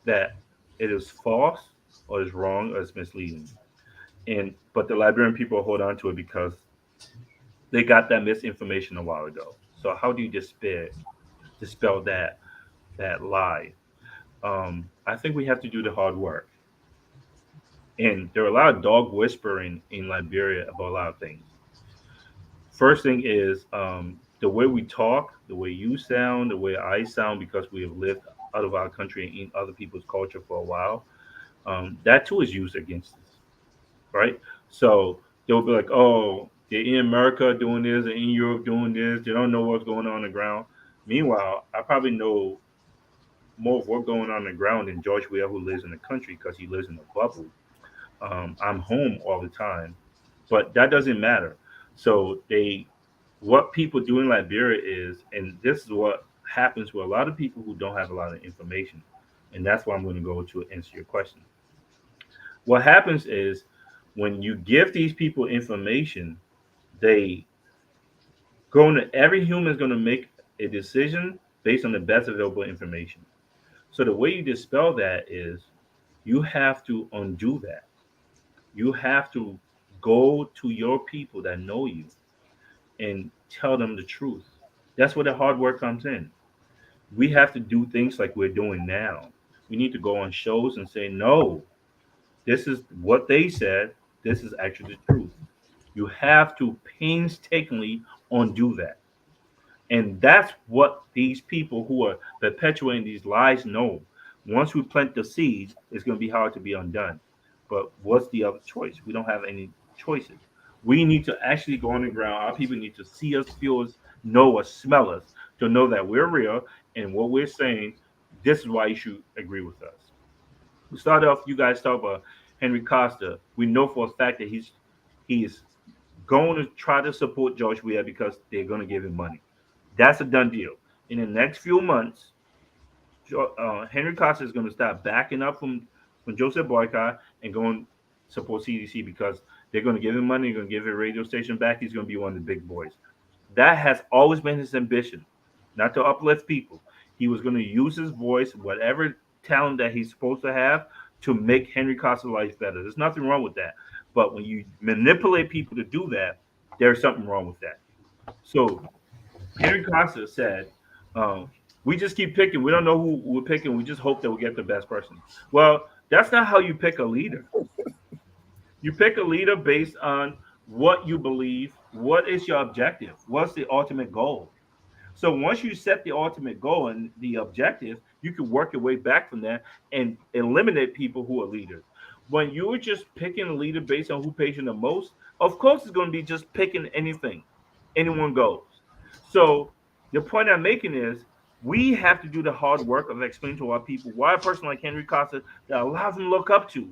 that it is false or is wrong or is misleading. and but the Liberian people hold on to it because they got that misinformation a while ago. So how do you dispel that lie? I think we have to do the hard work. And there are a lot of dog whispering in Liberia about a lot of things. First thing is the way we talk, the way you sound, the way I sound, because we have lived out of our country and in other people's culture for a while. That too is used against us, right? So they'll be like, "Oh, they're in America doing this, they're in Europe doing this. They don't know what's going on the ground." Meanwhile, I probably know more of what's going on the ground than George Weah, who lives in the country because he lives in a bubble. I'm home all the time, but that doesn't matter. So what people do in Liberia is, and this is what happens with a lot of people who don't have a lot of information, and that's why I'm going to go to answer your question. What happens is when you give these people information, they going to every human is going to make a decision based on the best available information. So the way you dispel that is you have to undo that. You have to go to your people that know you and tell them the truth. That's where the hard work comes in. We have to do things like we're doing now. We need to go on shows and say, no, this is what they said. This is actually the truth. You have to painstakingly undo that. And that's what these people who are perpetuating these lies know. Once we plant the seed, it's going to be hard to be undone. But what's the other choice? We don't have any choices. We need to actually go on the ground. Our people need to see us, feel us, know us, smell us, to know that we're real and what we're saying. This is why you should agree with us. We start off. You guys talk about Henry Costa. We know for a fact that he's going to try to support George Weah because they're going to give him money. That's a done deal. In the next few months, Henry Costa is going to start backing up from Joseph Boycott and going to support CDC because they're going to give him money. They're going to give a radio station back. He's going to be one of the big boys. That has always been his ambition, not to uplift people. He was going to use his voice, whatever talent that he's supposed to have, to make Henry Costa's life better. There's nothing wrong with that. But when you manipulate people to do that, there's something wrong with that. So Henry Costa said, um, "We just keep picking. We don't know who we're picking. We just hope that we get the best person." Well, that's not how you pick a leader. You pick a leader based on what you believe. What is your objective? What's the ultimate goal? So once you set the ultimate goal and the objective, you can work your way back from there and eliminate people who are leaders. When you're just picking a leader based on who pays you the most, of course it's going to be just picking anything. Anyone goes. So the point I'm making is we have to do the hard work of explaining to our people why a person like Henry Costa that allows them to look up to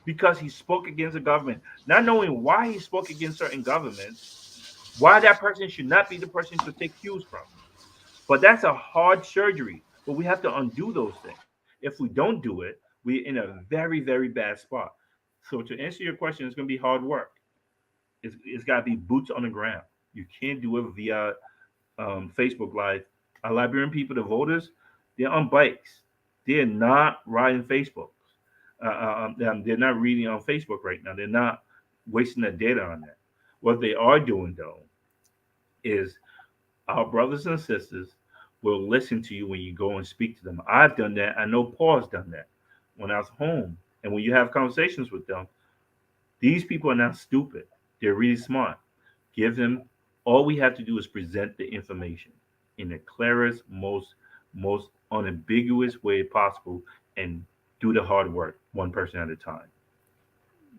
because he spoke against the government, not knowing why he spoke against certain governments, why that person should not be the person to take cues from. But that's a hard surgery. But we have to undo those things. If we don't do it, we're in a very, very bad spot. So to answer your question, it's going to be hard work. It's got to be boots on the ground. You can't do it via Facebook Live. Our Liberian people, the voters, they're on bikes. They're not riding Facebook. They're not reading on Facebook right now. They're not wasting their data on that. What they are doing, though, is our brothers and sisters will listen to you when you go and speak to them. I've done that. I know Paul's done that when I was home. And when you have conversations with them, these people are not stupid. They're really smart. Give them all we have to do is present the information in the clearest, most unambiguous way possible and do the hard work one person at a time.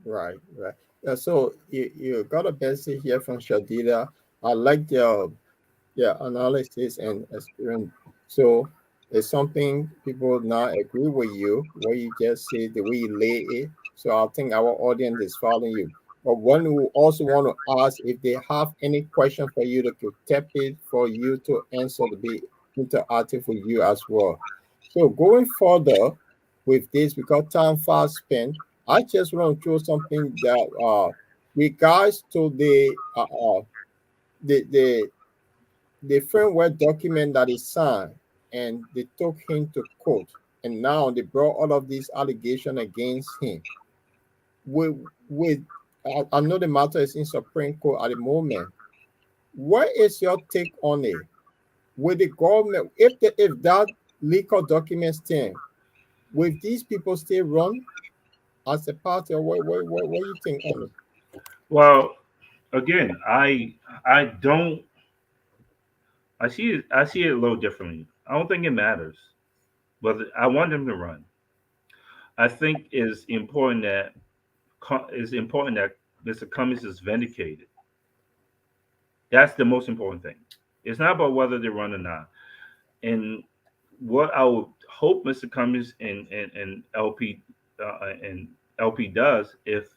Right, right. So you got a message here from Shadida. I like the analysis and experience. So it's something people now agree with you, what you just say, the way you lay it. So I think our audience is following you. But one who also want to ask if they have any question for you, they could tap it for you to answer to be interactive with you as well. So going further with this, because time fast spent, I just want to throw something that regards to the the the framework document that is signed, and they took him to court, and now they brought all of these allegations against him. With I know the matter is in Supreme Court at the moment. What is your take on it? With the government, if that legal document stand, will these people still run as a party, or what do you think on it? Well, again, I don't I see it a little differently. I don't think it matters, but I want them to run. I think it's important that Mr. Cummings is vindicated. That's the most important thing. It's not about whether they run or not. And what I would hope Mr. Cummings and LP does, if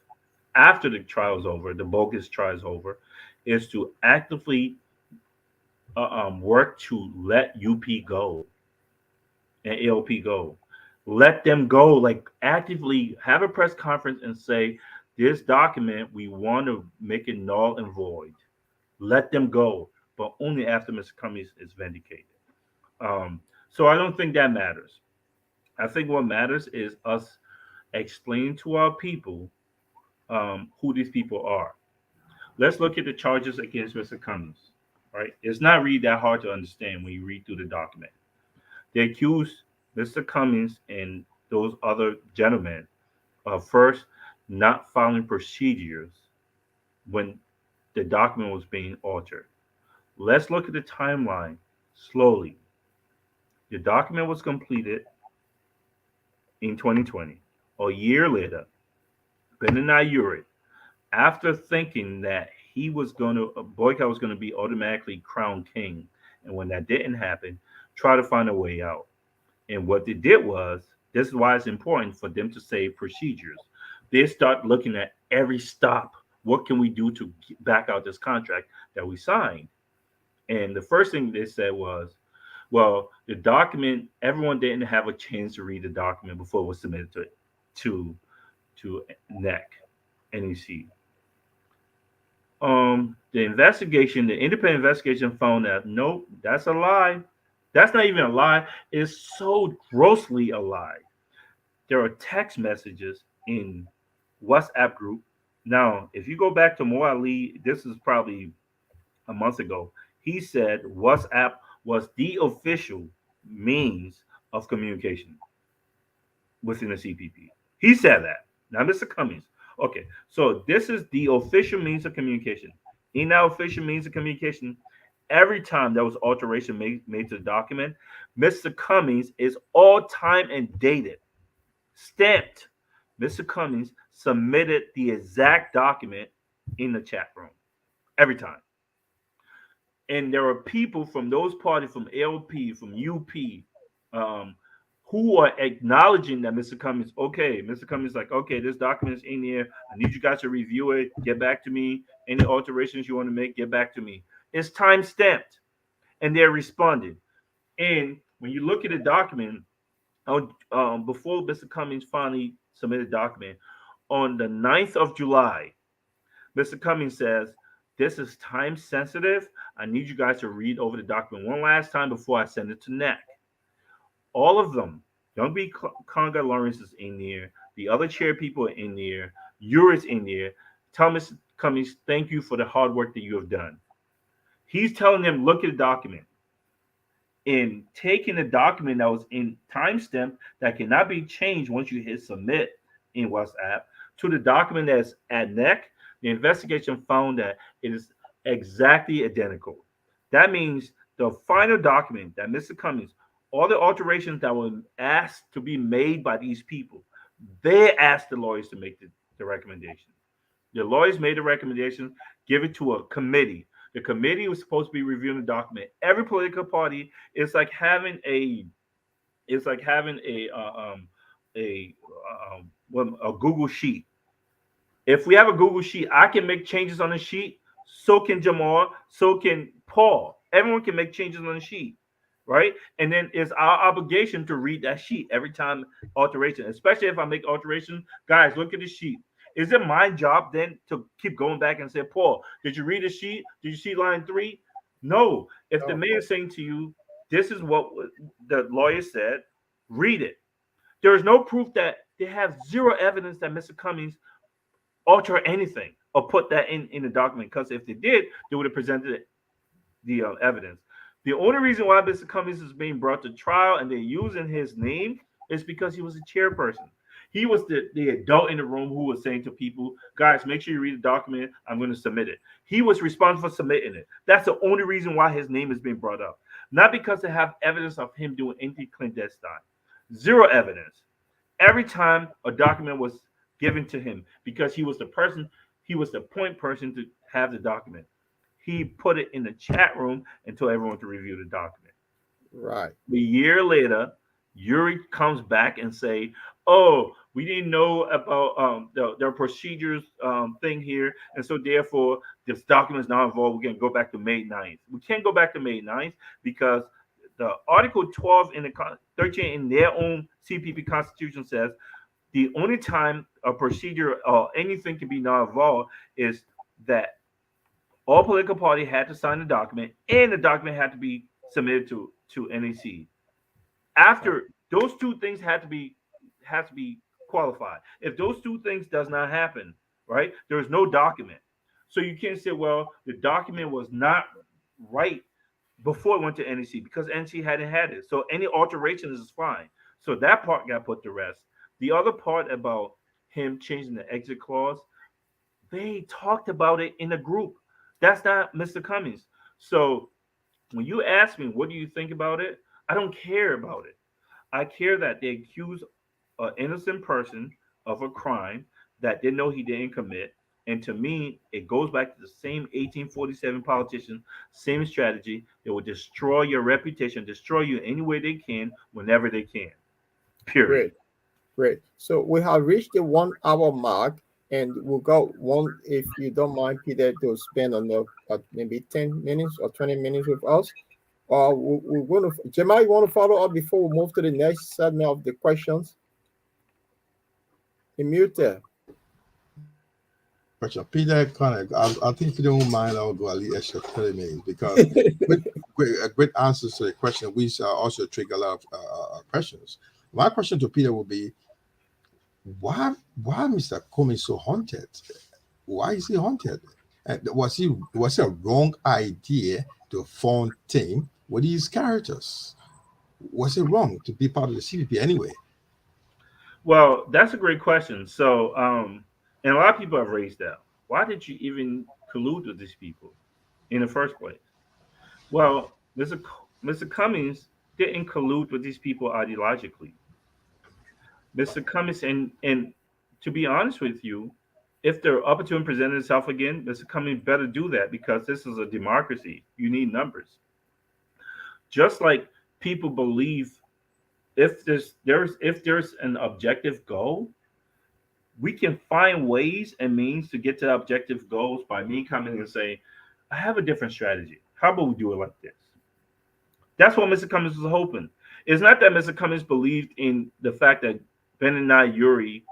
after the trial is over, the bogus trial is over, is to actively work to let UP go and ALP go. Let them go. Like actively have a press conference and say, this document we want to make it null and void. Let them go, but only after Mr. Cummings is vindicated. So I don't think that matters. I think what matters is us explaining to our people who these people are. Let's look at the charges against Mr. Cummings. Right? It's not really that hard to understand when you read through the document. They accuse Mr. Cummings and those other gentlemen of first not following procedures when the document was being altered. Let's look at the timeline slowly. The document was completed in 2020. A year later, Benani Urich, after thinking that he was going to, Boycott was going to be automatically crowned king, and when that didn't happen, try to find a way out. And what they did was, this is why it's important for them to say procedures. They start looking at every stop. What can we do to back out this contract that we signed? And the first thing they said was, well, the document, everyone didn't have a chance to read the document before it was submitted to to NEC. The investigation, the independent investigation found that nope, that's a lie. That's not even a lie. It's so grossly a lie. There are text messages in WhatsApp group. Now, if you go back to Mo Ali, this is probably a month ago. He said WhatsApp was the official means of communication within the CPP. He said that, not Mr. Cummings. Okay, so this is the official means of communication. In that official means of communication, every time there was alteration made to the document, Mr. Cummings is all time and dated, stamped. Mr. Cummings submitted the exact document in the chat room every time. And there are people from those parties, from LP, from UP, who are acknowledging that Mr. Cummings, okay, Mr. Cummings is like, okay, this document is in here. I need you guys to review it. Get back to me. Any alterations you want to make, get back to me. It's time stamped, and they're responding. And when you look at the document, before Mr. Cummings finally submitted the document, on the 9th of July, Mr. Cummings says, this is time sensitive. I need you guys to read over the document one last time before I send it to NEC. All of them, Young B. Conga Lawrence is in there. The other chair people are in there. Uri's in there. Tell Mr. Cummings, thank you for the hard work that you have done. He's telling them, look at the document. In taking the document that was in timestamp that cannot be changed once you hit submit in WhatsApp to the document that's at NEC, the investigation found that it is exactly identical. That means the final document that Mr. Cummings, all the alterations that were asked to be made by these people, they asked the lawyers to make the recommendation. The lawyers made the recommendation, give it to a committee. The committee was supposed to be reviewing the document. Every political party is like having a Google sheet. If we have a Google sheet, I can make changes on the sheet. So can Jamal. So can Paul. Everyone can make changes on the sheet, right? And then it's our obligation to read that sheet every time alteration, especially if I make alterations. Guys, look at the sheet. Is it my job then to keep going back and say, Paul, did you read the sheet? Did you see line 3? No. If the mayor is saying to you, this is what the lawyer said, read it. There is no proof that they have zero evidence that Mr. Cummings alter anything or put that in the document, because if they did, they would have presented the evidence. The only reason why Mr. Cummings is being brought to trial and they're using his name is because he was a chairperson. He was the adult in the room who was saying to people, guys, make sure you read the document. I'm going to submit it. He was responsible for submitting it. That's the only reason why his name is being brought up. Not because they have evidence of him doing anything clandestine. Zero evidence. Every time a document was given to him, because he was the person, he was the point person to have the document. He put it in the chat room and told everyone to review the document. Right. A year later, Yuri comes back and say, "Oh, we didn't know about their procedures thing here, and so therefore this document is not involved. We can go back to May 9th. We can't go back to May 9th because the Article 12 in the 13 in their own CPP Constitution says the only time a procedure or anything can be not involved is that all political party had to sign the document, and the document had to be submitted to NAC. After those two things had to be qualified. If those two things does not happen, right, there is no document. So you can't say, well, the document was not right before it went to NEC because NEC hadn't had it. So any alterations is fine. So that part got put to rest. The other part about him changing the exit clause, they talked about it in a group. That's not Mr. Cummings. So when you ask me, what do you think about it? I don't care about it. I care that they accuse an innocent person of a crime that they know he didn't commit. And to me, it goes back to the same 1847 politicians, same strategy. They will destroy your reputation, destroy you any way they can, whenever they can. Period. Great. Great. So we have reached the 1 hour mark, and we'll go one, if you don't mind, Peter, to spend on the maybe 10 minutes or 20 minutes with us. We're going to, Jamal, you want to follow up before we move to the next segment of the questions? You mute there. Question. Peter, kind of, I think if you don't mind, I'll go at least extra 30 minutes because great answers to the question. We also trigger a lot of questions. My question to Peter would be, why Mr. Comey so haunted? Why is he haunted? And was it a wrong idea to form team with these characters? Was it wrong to be part of the CPP anyway? Well, that's a great question. So, and a lot of people have raised that. Why did you even collude with these people in the first place? Well, Mr. Cummings didn't collude with these people ideologically. Mr. Cummings, and to be honest with you, if the opportunity presented itself again, Mr. Cummings better do that because this is a democracy. You need numbers. Just like people believe if there's an objective goal, we can find ways and means to get to objective goals by me coming and saying, I have a different strategy. How about we do it like this? That's what Mr. Cummings was hoping. It's not that Mr. Cummings believed in the fact that Ben and Yuri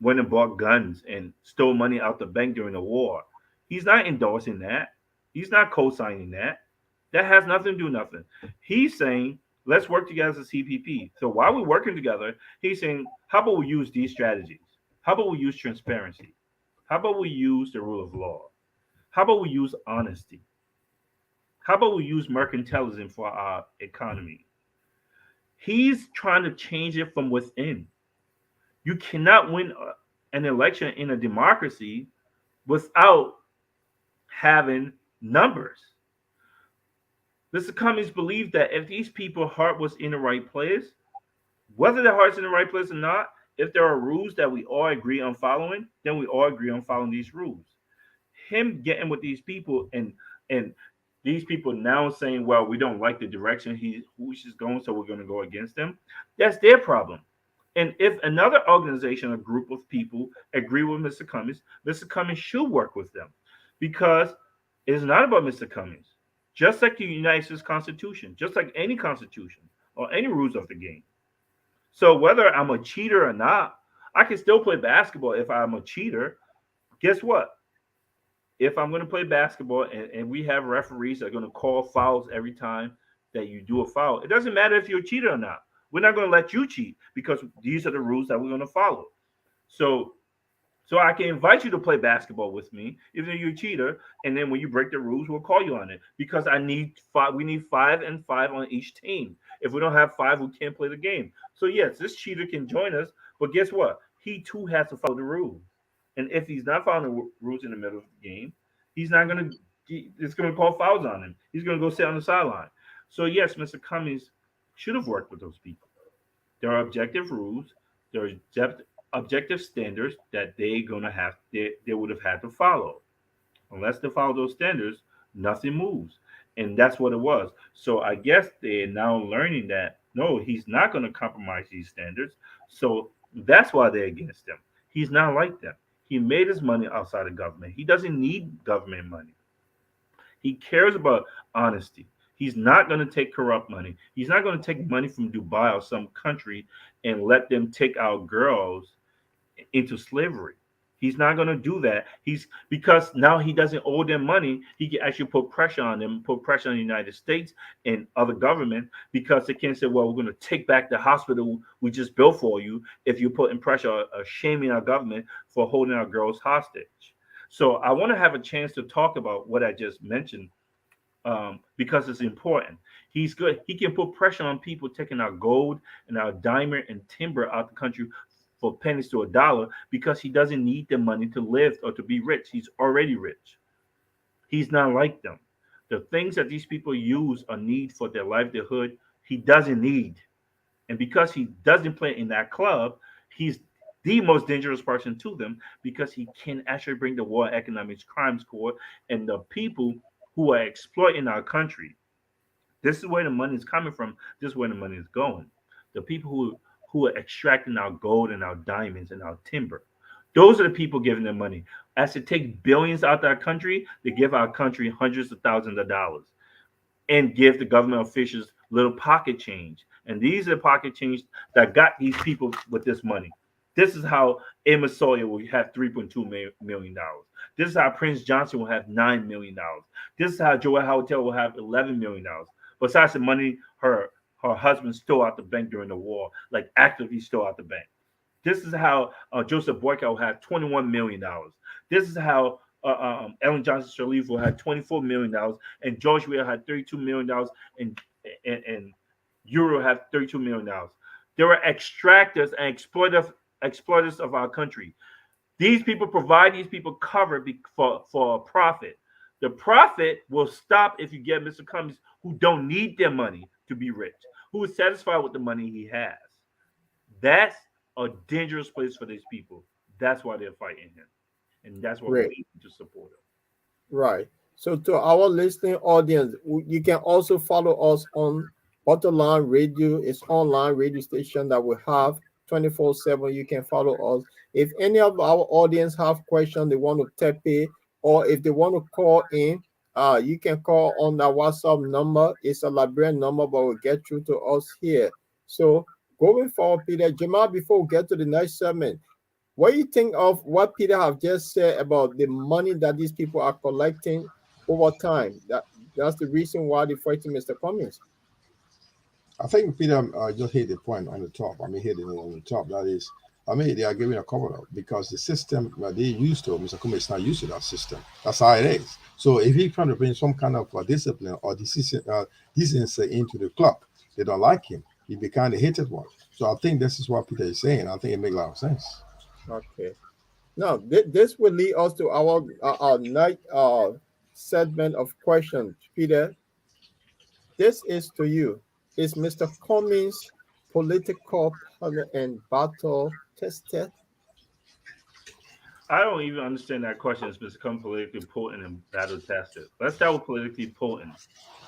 went and bought guns and stole money out the bank during the war. He's not endorsing that. He's not co-signing that. That has nothing to do with nothing. He's saying, let's work together as a CPP. So while we're working together, he's saying, how about we use these strategies? How about we use transparency? How about we use the rule of law? How about we use honesty? How about we use mercantilism for our economy? He's trying to change it from within. You cannot win an election in a democracy without having numbers. Mr. Cummings believed that if these people's heart was in the right place, whether their heart's in the right place or not, if there are rules that we all agree on following, then we all agree on following these rules. Him getting with these people and these people now saying, well, we don't like the direction he's going, so we're going to go against him. That's their problem. And if another organization, a group of people agree with Mr. Cummings should work with them because it's not about Mr. Cummings. Just like the United States Constitution, just like any constitution or any rules of the game. So whether I'm a cheater or not, I can still play basketball if I'm a cheater. Guess what? If I'm going to play basketball and we have referees that are going to call fouls every time that you do a foul, it doesn't matter if you're a cheater or not. We're not going to let you cheat because these are the rules that we're going to follow. So So I can invite you to play basketball with me, even though you're a cheater. And then when you break the rules, we'll call you on it because I need five. We need 5 and 5 on each team. If we don't have five, we can't play the game. So yes, this cheater can join us, but guess what? He too has to follow the rules. And if he's not following the rules in the middle of the game, he's not gonna. It's gonna call fouls on him. He's gonna go sit on the sideline. So yes, Mr. Cummings should have worked with those people. There are objective rules. There are objective standards that they would have had to follow. Unless they follow those standards, nothing moves. And that's what it was. So I guess they're now learning that no, he's not going to compromise these standards. So that's why they're against him. He's not like them. He made his money outside of government. He doesn't need government money. He cares about honesty. He's not going to take corrupt money. He's not going to take money from Dubai or some country and let them take our girls into slavery. He's not going to do that. He's because now he doesn't owe them money. He can actually put pressure on them, put pressure on the United States and other government because they can't say, "Well, we're going to take back the hospital we just built for you." If you're putting pressure or shaming our government for holding our girls hostage. So I want to have a chance to talk about what I just mentioned because it's important. He's good. He can put pressure on people taking our gold and our diamond and timber out the country for pennies to a dollar because he doesn't need the money to live or to be rich. He's already rich. He's not like them. The things that these people use or need for their livelihood, he doesn't need. And because he doesn't play in that club, he's the most dangerous person to them because he can actually bring the World Economic Crimes Court and the people who are exploiting our country. This is where the money is coming from. This is where the money is going. The people who are extracting our gold and our diamonds and our timber. Those are the people giving them money. As they take billions out of our country, they give our country hundreds of thousands of dollars and give the government officials little pocket change. And these are the pocket change that got these people with this money. This is how Amos Sawyer will have $3.2 million. This is how Prince Johnson will have $9 million. This is how Joel Hotel will have $11 million. Besides the money her husband stole out the bank during the war, like actively stole out the bank. This is how Joseph Boyka will have $21 million. This is how Ellen Johnson Sirleaf will have $24 million, and George Weah had $32 million, and Euro have $32 million. They were extractors and exploiters of our country. These people provide these people cover for a profit. The profit will stop if you get Mr. Cummings who don't need their money to be rich, who is satisfied with the money he has. That's a dangerous place for these people. That's why they're fighting him. And that's why we Great. need to support him. Right. So to our listening audience, you can also follow us on Butterline Radio. It's online radio station that we have 24/7. You can follow us. If any of our audience have questions they want to tap in, or if they want to call in, you can call on our WhatsApp number. It's a Liberian number, but will get through to us here. So going forward, Peter, Jamal, before we get to the next segment, what do you think of what Peter have just said about the money that these people are collecting over time? That's the reason why they fighting Mr. Cummings. I think Peter just hit the point on the top. I mean, hit it on the top. That is, I mean, they are giving a cover up because the system that they used to, Mr. Kumar is not used to that system. That's how it is. So if he's trying to bring some kind of discipline or decency into the club, they don't like him. He become the hated one. So I think this is what Peter is saying. I think it makes a lot of sense. Okay. Now, this will lead us to our night segment of questions. Peter, this is to you. Is Mr. Cummings political partner and battle tested? I don't even understand that question. It's become politically potent and battle tested. Let's start with politically potent.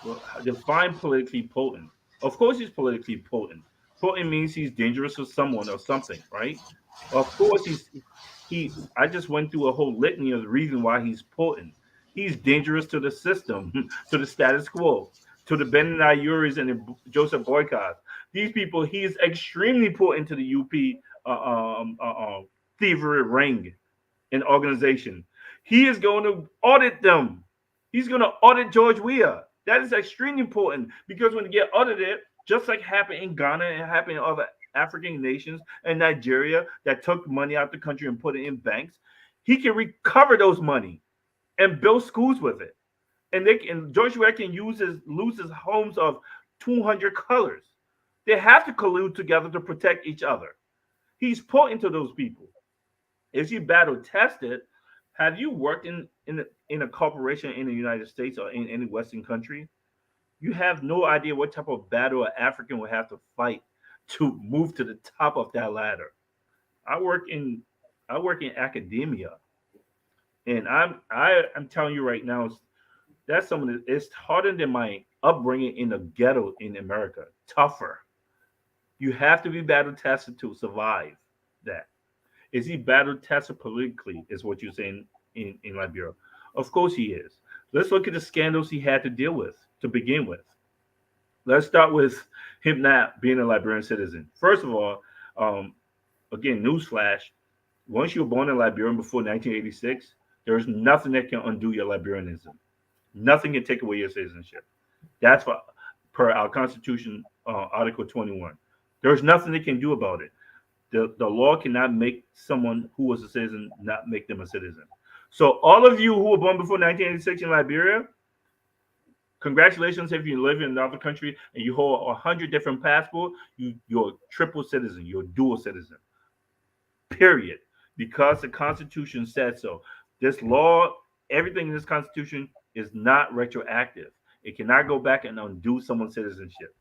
Well, define politically potent. Of course, he's politically potent. Potent means he's dangerous to someone or something, right? Of course, he. I just went through a whole litany of the reason why he's potent. He's dangerous to the system, to the status quo, to the Ben Ayuris and the Joseph Boycott. These people, he is extremely potent to the UP thievery ring and organization. He is going to audit them. He's going to audit George Weah. That is extremely important because when you get audited, just like happened in Ghana and happened in other African nations and Nigeria that took money out the country and put it in banks, he can recover those money and build schools with it. And they can Joshua can lose his homes of 200 colors. They have to collude together to protect each other. He's put into those people. Is he battle tested? Have you worked in a corporation in the United States or in any Western country? You have no idea what type of battle an African would have to fight to move to the top of that ladder. I work in I work in academia, and I'm telling you right now, that's some of the, it's harder than my upbringing in the ghetto in America. Tougher. You have to be battle tested to survive that. Is he battle tested politically? Is what you're saying in Liberia? Of course he is. Let's look at the scandals he had to deal with to begin with. Let's start with him not being a Liberian citizen. First of all, um, again, newsflash: once you were born in Liberia before 1986, there's nothing that can undo your Liberianism. Nothing can take away your citizenship. That's what, per our Constitution, Article 21. There's nothing they can do about it. The law cannot make someone who was a citizen not make them a citizen. So all of you who were born before 1986 in Liberia, congratulations if you live in another country and you hold 100 different passports, you're a triple citizen, you're a dual citizen. Period. Because the Constitution said so. This law, everything in this Constitution is not retroactive. It cannot go back and undo someone's citizenship.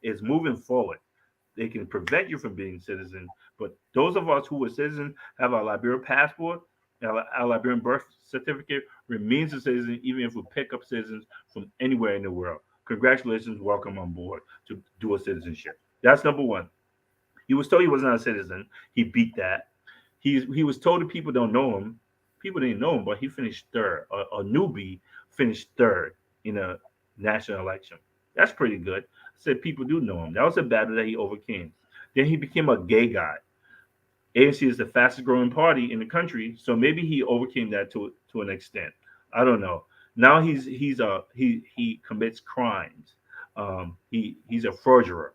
It's moving forward. They can prevent you from being citizen, but those of us who are citizens have our Liberian passport, our Liberian birth certificate remains a citizen, even if we pick up citizens from anywhere in the world. Congratulations, welcome on board to dual citizenship. That's number one. He was told he was not a citizen. He beat that. He was told that people don't know him. People didn't know him, but he finished third. A newbie finished third in a national election. That's pretty good. I said people do know him. That was a battle that he overcame. Then he became a gay guy. ANC is the fastest growing party in the country, so maybe he overcame that to an extent. I don't know. Now he commits crimes. He's a forger.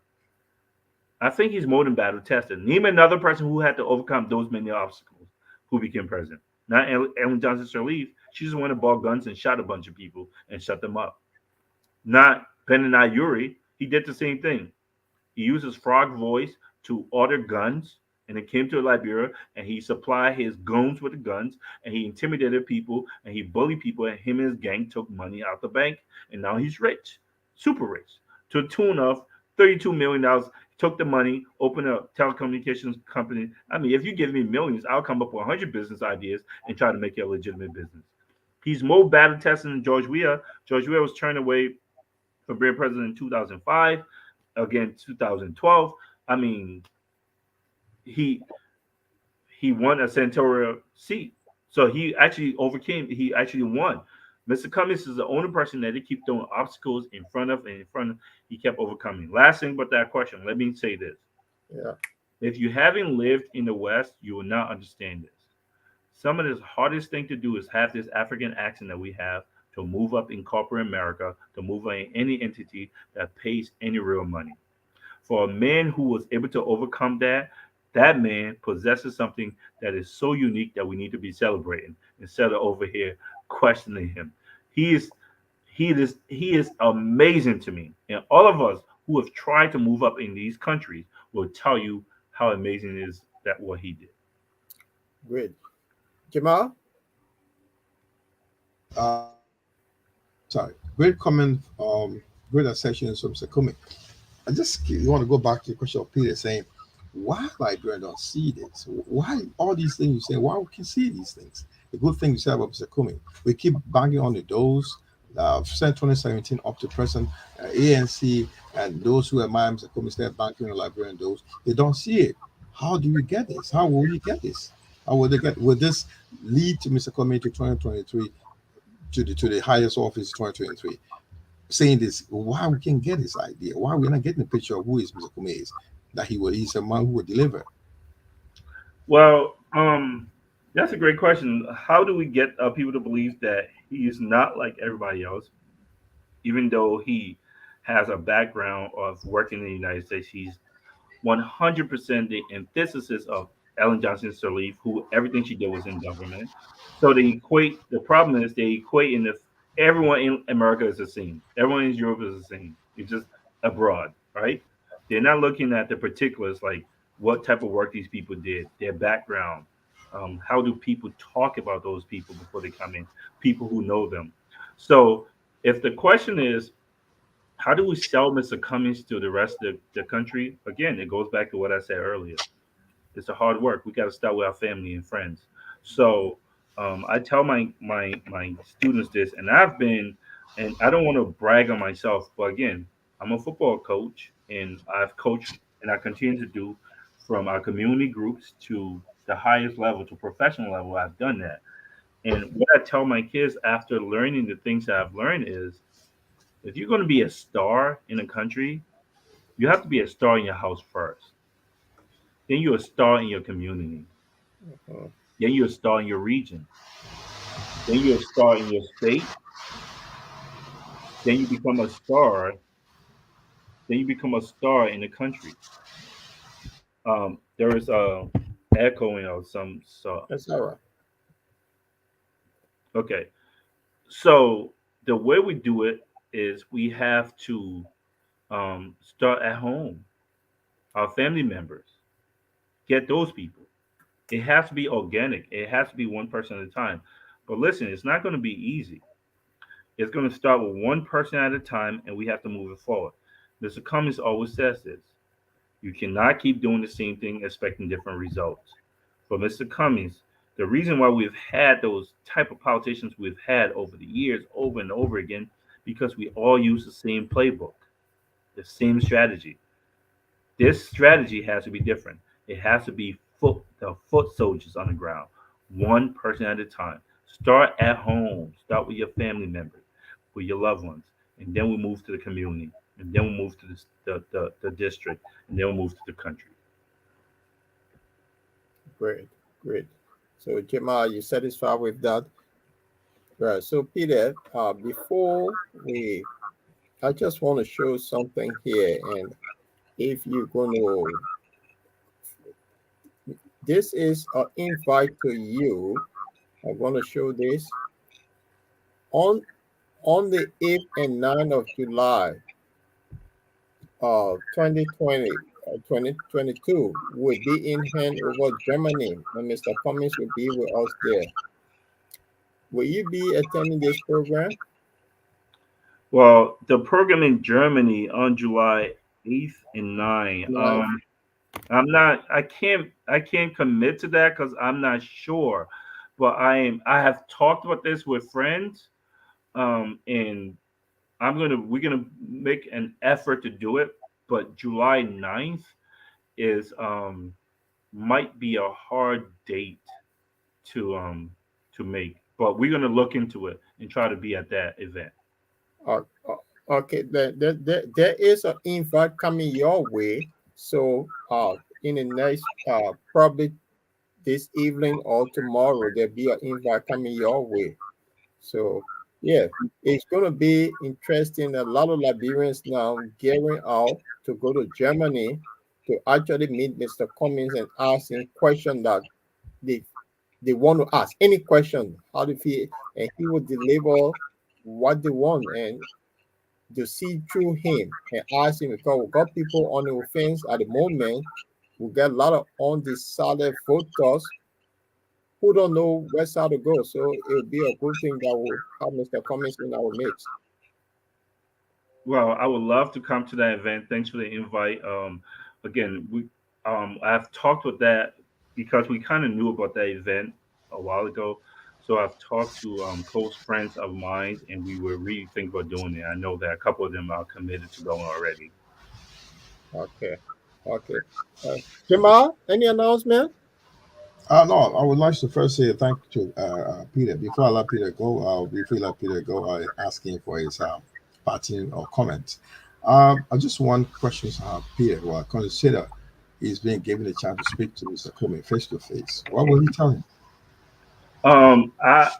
I think he's more than battle tested. Name another person who had to overcome those many obstacles who became president. Not Ellen Johnson Sirleaf. She's the one that bought guns and shot a bunch of people and shut them up. Not Benani Yuri. He did the same thing. He used his frog voice to order guns, and it came to Liberia, and he supplied his goons with the guns, and he intimidated people, and he bullied people, and him and his gang took money out the bank, and now he's rich, super rich, to the tune of $32 million. Took the money, opened a telecommunications company. I mean, if you give me millions, I'll come up with 100 business ideas and try to make it a legitimate business. He's more battle tested than George Weah. George Weah was turned away from being president in 2005, again 2012. I mean, he he won a senatorial seat, so he actually overcame. He actually won. Mr. Cummings is the only person that they keep throwing obstacles in front of and in front of. He kept overcoming. Last thing but that question, let me say this. Yeah. If you haven't lived in the West, you will not understand this. Some of the hardest thing to do is have this African accent that we have to move up in corporate America, to move up in any entity that pays any real money. For a man who was able to overcome that, that man possesses something that is so unique that we need to be celebrating instead of over here questioning him. He is he is amazing to me. And all of us who have tried to move up in these countries will tell you how amazing it is that what he did. Great. Jamal? Uh, Sorry. Great comment. Great accession from Sekumi. I just want to go back to the question of Peter saying, why Liberians don't see this? Why all these things you say? Why we can see these things? The good thing you said about Mr. Kumi, we keep banging on the doors. Since 2017 up to present, ANC and those who admire Mr. Kumi start banking on Liberian doors. They don't see it. How do we get this? How will we get this? How will they get? Will this lead to Mr. Kumi to 2023 to the highest office 2023? Saying this, why we can get this idea? Why we're not getting a picture of who is Mr. Kumi is? That he's a man who will deliver. Well, that's a great question. How do we get people to believe that he is not like everybody else, even though he has a background of working in the United States? He's 100% the antithesis of Ellen Johnson Sirleaf, who everything she did was in government. So they equate. The problem is they equate in the everyone in America is the same. Everyone in Europe is the same. It's just abroad, right? They're not looking at the particulars, like what type of work these people did, their background, how do people talk about those people before they come in, people who know them. So if the question is, how do we sell Mr. Cummings to the rest of the country? Again, it goes back to what I said earlier. It's a hard work. We got to start with our family and friends. So I tell my students this, and and I don't want to brag on myself, but again, I'm a football coach, and I've coached, and I continue to do, from our community groups to the highest level to professional level. I've done that, and what I tell my kids after learning the things that I've learned is, if you're going to be a star in a country, you have to be a star in your house first. Then you're a star in your community. Uh-huh. Then you're a star in your region. Then you're a star in your state. Then you become a star. Then you become a star in the country. There is a echoing of some. So That's all right. okay. So the way we do it is we have to start at home. Our family members, get those people. It has to be organic. It has to be one person at a time. But listen, it's not going to be easy. It's going to start with one person at a time, and we have to move it forward. Mr. Cummings always says this: you cannot keep doing the same thing expecting different results. For Mr. Cummings, the reason why we've had those type of politicians we've had over the years, over and over again, because we all use the same playbook, the same strategy. This strategy has to be different. It has to be the foot soldiers on the ground, one person at a time. Start at home. Start with your family members, with your loved ones, and then we move to the community, and then we move to the district, and then we move to the country. Great, great. So, Jamal, you satisfied with that? Right. So, Peter, before we, I just want to show something here, and if you're going to, this is an invite to you. I'm going to show this on the 8th and 9th of July, 2020, 2022, will be in Hanover, Germany, and Mr. Cummings will be with us there. Will you be attending this program? Well, the program in Germany on July 8th and 9th. Live. I'm not. I can't commit to that because I'm not sure. But I am. I have talked about this with friends, and we're gonna make an effort to do it. But July 9th is might be a hard date to make. But we're gonna look into it and try to be at that event. Uh, uh, okay, there is an invite coming your way. So, in the next, probably this evening or tomorrow, there'll be an invite coming your way. So, yeah, it's going to be interesting. A lot of Liberians now gearing out to go to Germany to actually meet Mr. Cummings and ask him questions that they they want to ask. Any question, how do you feel, and he will deliver what they want and to see through him and ask him, because we got people on the fence at the moment. We got a lot of undecided voters who don't know where side to go. So it would be a good thing that will have Mr. Cummings in our mix. Well, I would love to come to that event. Thanks for the invite. Again, I've talked with that because we kind of knew about that event a while ago. So I've talked to close friends of mine, and we were really thinking about doing it. I know that a couple of them are committed to going already. Okay. Okay. Uh, Jamal, any announcement? No, I would like to first say thank you to Peter. Before I let Peter go, before I let Peter go, asking for his parting or comment. I just one question, Peter, who I consider he's being given a chance to speak to Mr. Comey face to face. What will he tell him? Um, I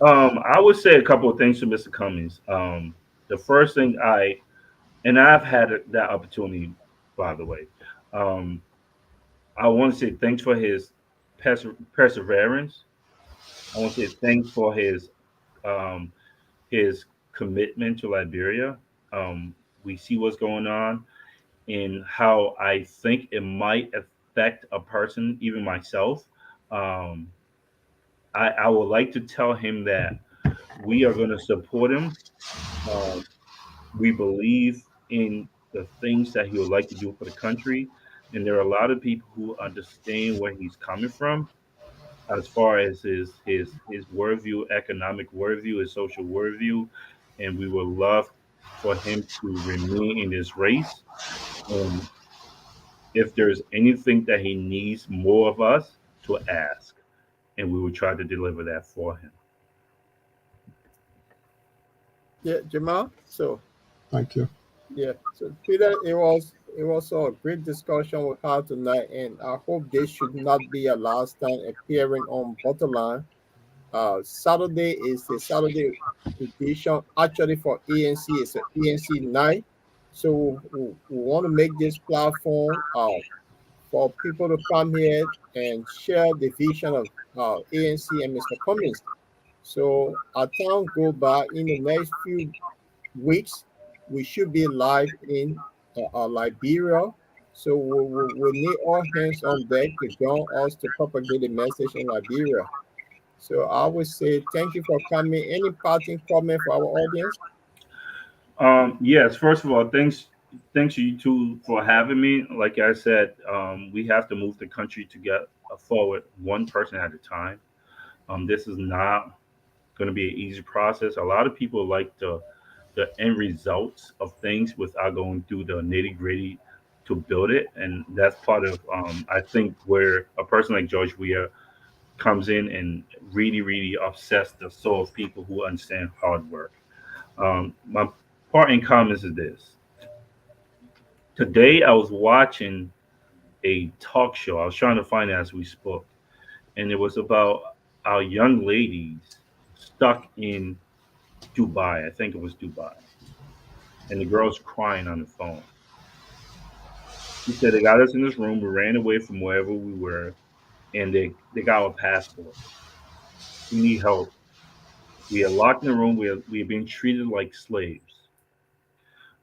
I would say a couple of things to Mr. Cummings. The first thing and I've had that opportunity, by the way. Um, I want to say thanks for his perseverance. I want to say thanks for um, his commitment to Liberia. We see what's going on and how I think it might affect a person, even myself. Um, I would like to tell him that we are going to support him. Um, we believe in the things that he would like to do for the country, and there are a lot of people who understand where he's coming from as far as his worldview, economic worldview, his social worldview, and we would love for him to remain in this race. And if there's anything that he needs more of us to ask, and we will try to deliver that for him. Yeah, Jamal. So Thank you. yeah, so Peter, it was a great discussion we had tonight, and I hope this should not be a last time appearing on Bottom. Saturday is the Saturday edition. Actually, for ANC, it's an ANC night. So we want to make this platform for people to come here and share the vision of ANC and Mr. Cummings. So as time go by, in the next few weeks, we should be live in Liberia. So we need all hands on deck to join us to propagate the message in Liberia. So I would say thank you for coming. Any parting comment for our audience? Yes, first of all, thanks you two for having me. Like I said, we have to move the country to get forward one person at a time. This is not going to be an easy process. A lot of people like the end results of things without going through the nitty gritty to build it, and that's part of I think where a person like George Weah comes in and really upsets the soul of people who understand hard work. My part in comments is this: today I was watching a talk show. I was trying to find it as we spoke, and it was about our young ladies stuck in Dubai. I think it was Dubai, and the girl's crying on the phone. She said they got us in this room. We ran away from wherever we were, and they got our passports. We need help. We are locked in the room. We are being treated like slaves.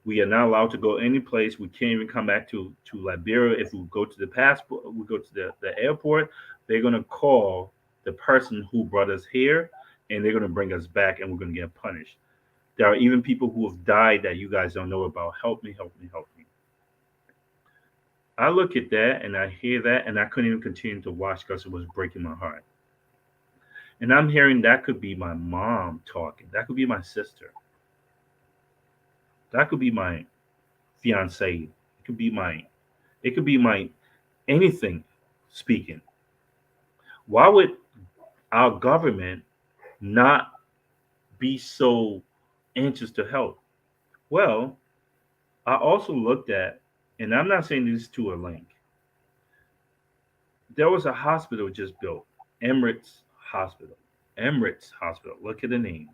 We are not allowed to go any place. We can't even come back to Liberia. If we go to the passport, we go to the airport. They're gonna call the person who brought us here, and they're gonna bring us back, and we're gonna get punished. There are even people who have died that you guys don't know about. Help me, help me, help me. I look at that and I hear that, and I couldn't even continue to watch because it was breaking my heart. And I'm hearing that could be my mom talking. That could be my sister. That could be my fiance. It could be my anything speaking. Why would our government not be so anxious to help? Well, I also looked at, and I'm not saying these two are linked. There was a hospital just built, Emirates Hospital. Emirates Hospital. Look at the name.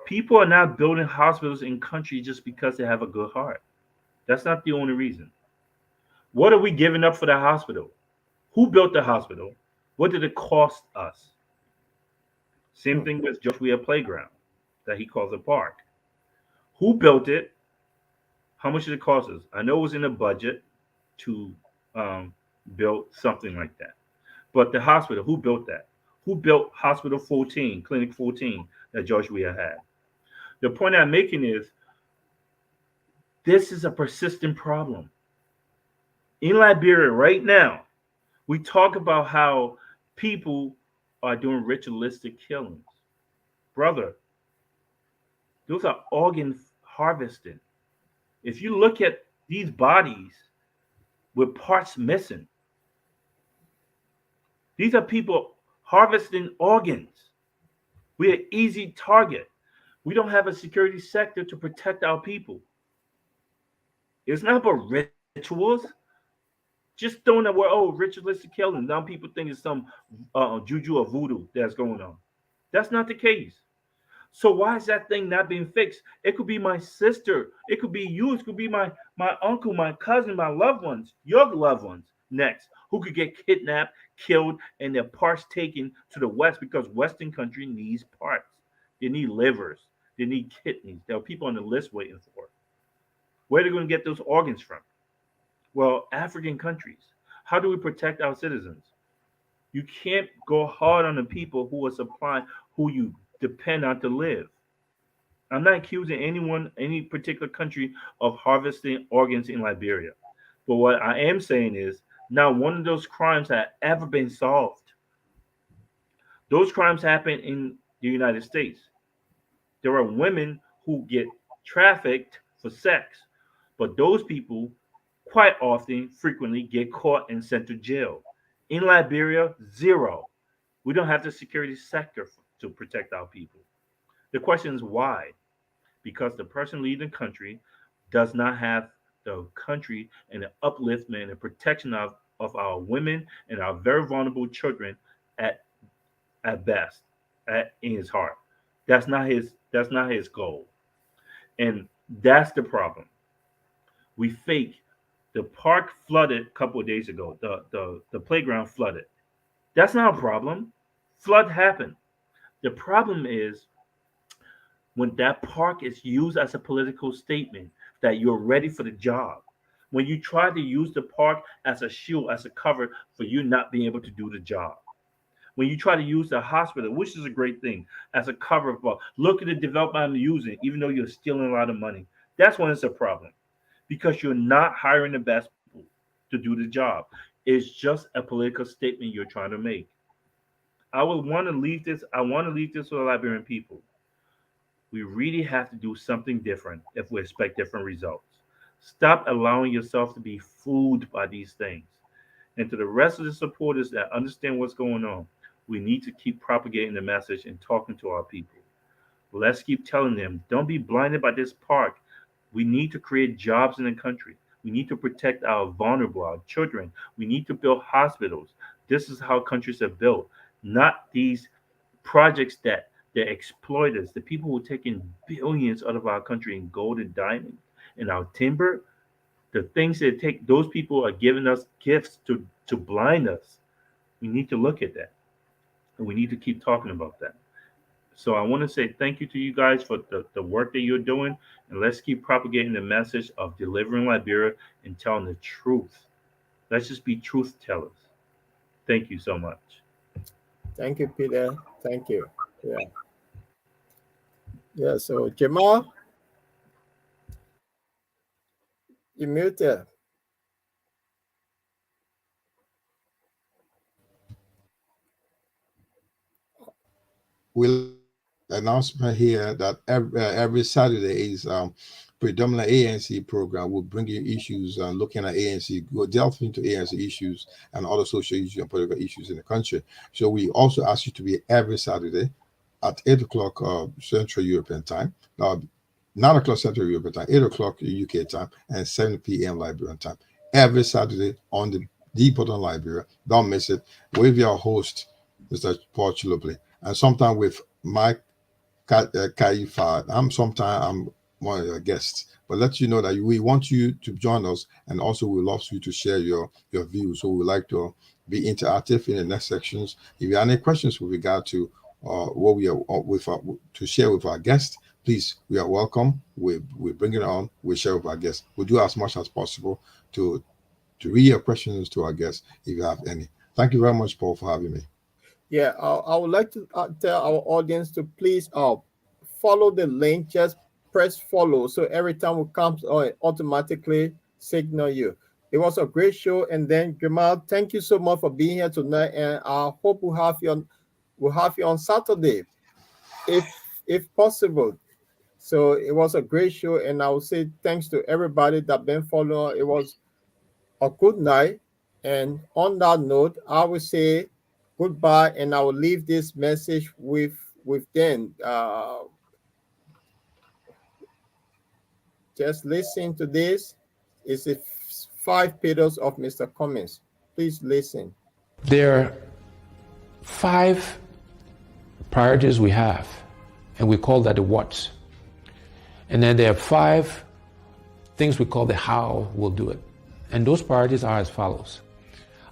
People are not building hospitals in countries just because they have a good heart. That's not the only reason. What are we giving up for the hospital? Who built the hospital? What did it cost us? Same Hmm. thing with Joshua Playground that he calls a park. Who built it? How much did it cost us? I know it was in the budget to um, build something like that. But the hospital, who built that? Who built Hospital 14, Clinic 14 that Joshua had? The point I'm making is this is a persistent problem. In Liberia right now, we talk about how people are doing ritualistic killings. Brother, those are organ harvesting. If you look at these bodies with parts missing, these are people harvesting organs. We're an easy target. We don't have a security sector to protect our people. It's not about rituals. Just throwing the word, oh, ritualistic killing. Now people think it's some juju or voodoo that's going on. That's not the case. So why is that thing not being fixed? It could be my sister. It could be you. It could be my uncle, my cousin, my loved ones, your loved ones next, who could get kidnapped, killed, and their parts taken to the West because Western country needs parts. They need livers. They need kidneys. There are people on the list waiting for it. Where are they going to get those organs from? Well, African countries. How do we protect our citizens? You can't go hard on the people who are supplying, who you depend on to live. I'm not accusing anyone, any particular country of harvesting organs in Liberia. But what I am saying is, not one of those crimes have ever been solved. Those crimes happen in the United States. There are women who get trafficked for sex, but those people quite often, frequently get caught and sent to jail. In Liberia, zero. We don't have the security sector to protect our people. The question is why? Because the person leading the country does not have the country and the upliftment and the protection of our women and our very vulnerable children at at best in his heart. That's not his goal. And that's the problem. We fake. The park flooded a couple of days ago. The playground flooded. That's not a problem. Flood happened. The problem is when that park is used as a political statement that you're ready for the job. When you try to use the park as a shield, as a cover for you not being able to do the job. When you try to use the hospital, which is a great thing, as a cover for look at the development I'm using, even though you're stealing a lot of money. That's when it's a problem because you're not hiring the best people to do the job. It's just a political statement you're trying to make. I would want to leave this. I want to leave this with the Liberian people. We really have to do something different if we expect different results. Stop allowing yourself to be fooled by these things. And to the rest of the supporters that understand what's going on, we need to keep propagating the message and talking to our people. Let's keep telling them, don't be blinded by this park. We need to create jobs in the country. We need to protect our vulnerable, our children. We need to build hospitals. This is how countries are built, not these projects that the exploiters, the people who are taking billions out of our country in gold and diamond and our timber, the things that take those people are giving us gifts to blind us. We need to look at that. And we need to keep talking about that. So I want to say thank you to you guys for the work that you're doing. And let's keep propagating the message of delivering Liberia and telling the truth. Let's just be truth tellers. Thank you so much. Thank you, Peter. Thank you. Yeah. Yeah. So Jamal, you muted. We'll announcement here that every Saturday is predominant ANC program. Will bring you issues looking at ANC, go delve into ANC issues and other social issues and political issues in the country. So we also ask you to be every Saturday at 8 o'clock Central European time. Now, 9 o'clock Central European time, 8 o'clock UK time, and 7 p.m. Liberian time. Every Saturday on the Deep Button Liberia. Don't miss it. With your host, Mr. Paul Chiloply. And sometimes with Mike Kaifa. I'm one of your guests. But let you know that we want you to join us, and also we love you to share your views. So we would like to be interactive in the next sections. If you have any questions with regard to what we are to share with our guests, please, we are welcome. We bring it on. We share with our guests. We do as much as possible to read your questions to our guests if you have any. Thank you very much, Paul, for having me. Yeah, I would like to tell our audience to please follow the link. Just press follow, so every time it comes on, it automatically signal you. It was a great show, and then Jamal, thank you so much for being here tonight, and I hope we'll have you on Saturday, if possible. So it was a great show, and I will say thanks to everybody that been following. It was a good night, and on that note, I will say goodbye, and I will leave this message with them. Just listen to this. It's the 5 pillars of Mr. Cummings. Please listen. There are 5 priorities we have, And we call that the what's. And then there are 5 things we call the how we'll do it. And those priorities are as follows.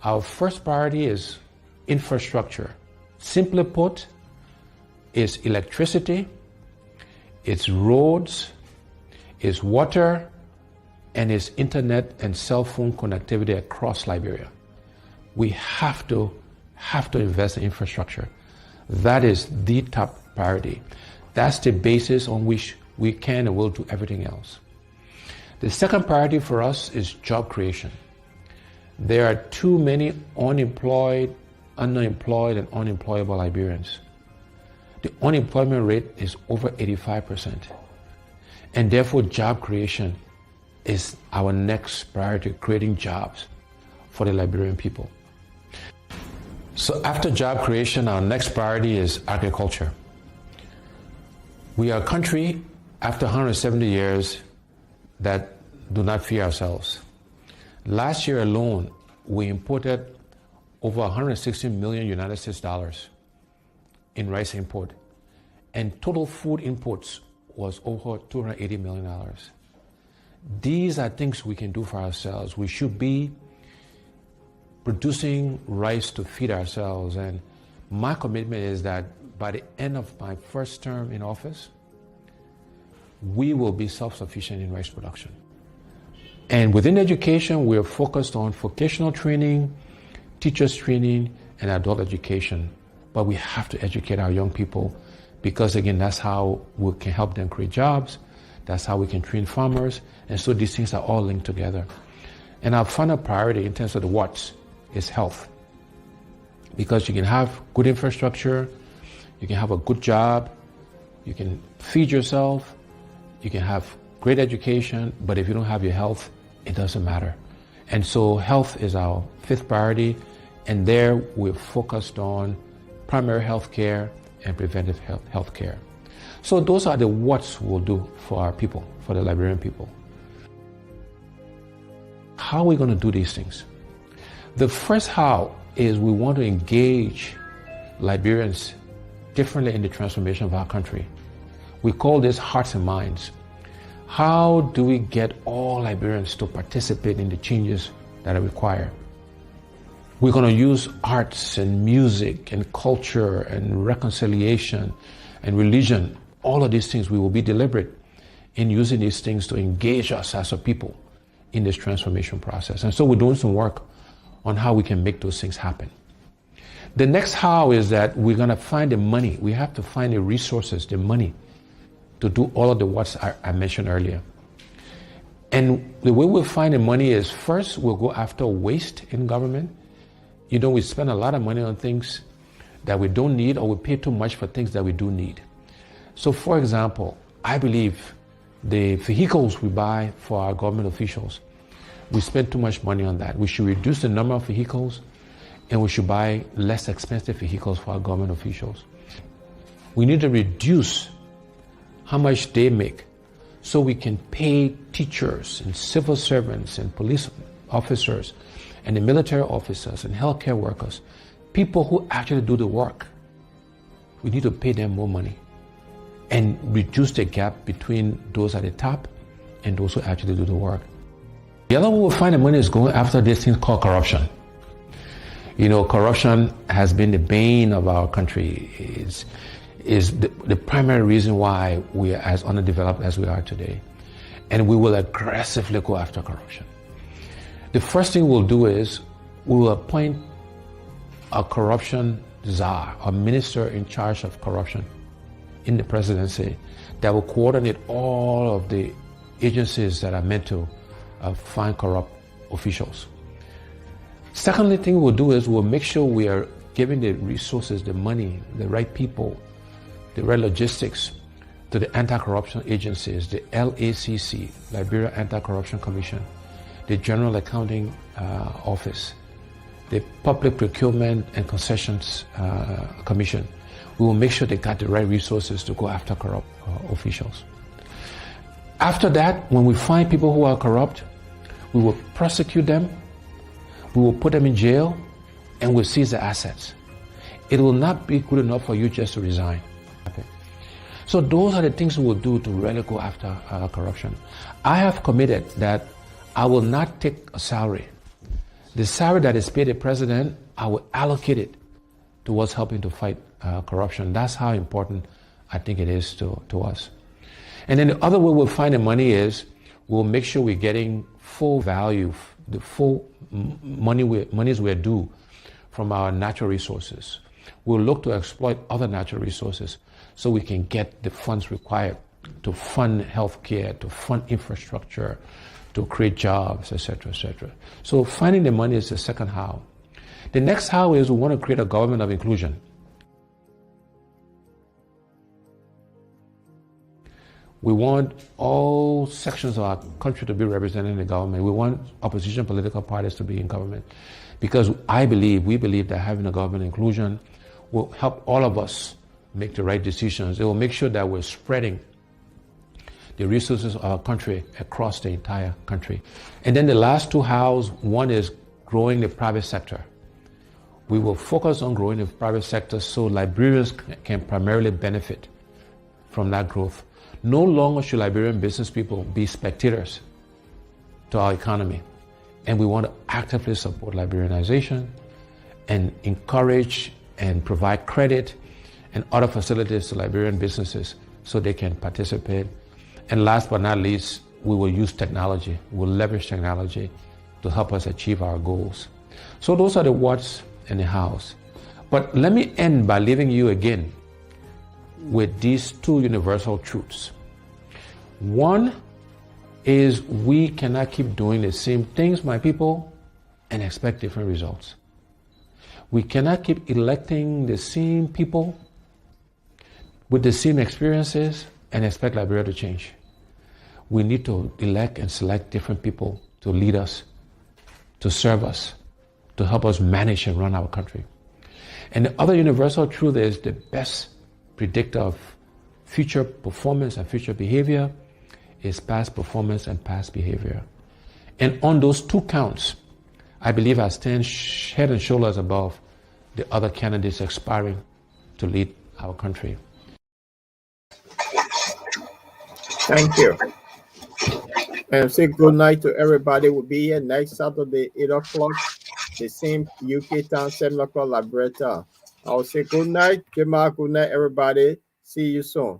Our first priority is infrastructure. Simply put, it's electricity, it's roads, it's water, and it's internet and cell phone connectivity across Liberia. We have to invest in infrastructure. That is the top priority. That's the basis on which we can and will do everything else. The second priority for us is job creation. There are too many unemployed, underemployed, and unemployable Liberians. The unemployment rate is over 85%. And therefore, job creation is our next priority, creating jobs for the Liberian people. So after job creation, our next priority is agriculture. We are a country, after 170 years, that do not fear ourselves. Last year alone, we imported over 160 million United States dollars in rice import, and total food imports was over $280 million. These are things we can do for ourselves. We should be producing rice to feed ourselves, and my commitment is that by the end of my first term in office, we will be self-sufficient in rice production. And within education, we are focused on vocational training, teachers training, and adult education. But we have to educate our young people because, again, that's how we can help them create jobs. That's how we can train farmers. And so these things are all linked together. And our final priority in terms of the what's is health. Because you can have good infrastructure, you can have a good job, you can feed yourself, you can have great education, but if you don't have your health, it doesn't matter. And so health is our 5th priority, and there we're focused on primary health care and preventive health care. So those are the what's we'll do for our people, for the Liberian people. How are we going to do these things? The first how is we want to engage Liberians differently in the transformation of our country. We call this hearts and minds. How do we get all Liberians to participate in the changes that are required? We're going to use arts and music and culture and reconciliation and religion. All of these things, we will be deliberate in using these things to engage us as a people in this transformation process. And so we're doing some work on how we can make those things happen. The next how is that we're going to find the money. We have to find the resources, the money, to do all of the what's I mentioned earlier. And the way we'll find the money is first, we'll go after waste in government. You know, we spend a lot of money on things that we don't need, or we pay too much for things that we do need. So for example, I believe the vehicles we buy for our government officials, we spend too much money on that. We should reduce the number of vehicles, and we should buy less expensive vehicles for our government officials. We need to reduce how much they make so we can pay teachers and civil servants and police officers and the military officers and healthcare workers, people who actually do the work. We need to pay them more money and reduce the gap between those at the top and those who actually do the work. The other way we'll find the money is going after this thing called corruption. You know, corruption has been the bane of our country. Is the primary reason why we are as underdeveloped as we are today. And we will aggressively go after corruption. The first thing we'll do is we will appoint a corruption czar, a minister in charge of corruption in the presidency that will coordinate all of the agencies that are meant to find corrupt officials. Secondly thing we'll do is we'll make sure we are giving the resources, the money, the right people, the right logistics to the anti-corruption agencies, the LACC, Liberia Anti-Corruption Commission, the General Accounting Office, the Public Procurement and Concessions Commission. We will make sure they got the right resources to go after corrupt officials. After that, when we find people who are corrupt, we will prosecute them, we will put them in jail, and we'll seize their assets. It will not be good enough for you just to resign. So those are the things we will do to really go after corruption. I have committed that I will not take a salary. The salary that is paid the president, I will allocate it towards helping to fight corruption. That's how important I think it is to us. And then the other way we'll find the money is we'll make sure we're getting full value, the full monies we're due from our natural resources. We'll look to exploit other natural resources so we can get the funds required to fund healthcare, to fund infrastructure, to create jobs, etc., etc. So finding the money is the second how. The next how is we want to create a government of inclusion. We want all sections of our country to be represented in the government. We want opposition political parties to be in government because we believe that having a government inclusion will help all of us make the right decisions. It will make sure that we're spreading the resources of our country across the entire country. And then the last two hows, one is growing the private sector. We will focus on growing the private sector so Liberians can primarily benefit from that growth. No longer should Liberian business people be spectators to our economy. And we want to actively support Liberianization and encourage and provide credit and other facilities to Liberian businesses so they can participate. And last but not least, we will use technology. We'll leverage technology to help us achieve our goals. So those are the what's and the how's. But let me end by leaving you again with these two universal truths. One is we cannot keep doing the same things, my people, and expect different results. We cannot keep electing the same people with the same experiences and expect Liberia to change. We need to elect and select different people to lead us, to serve us, to help us manage and run our country. And the other universal truth is the best predictor of future performance and future behavior is past performance and past behavior. And on those two counts, I believe I stand head and shoulders above the other candidates aspiring to lead our country. Thank you. And say good night to everybody. We'll be here next Saturday, 8 o'clock, the same UK time, 7 o'clock, Liberia. I'll say good night. Good night, everybody. See you soon.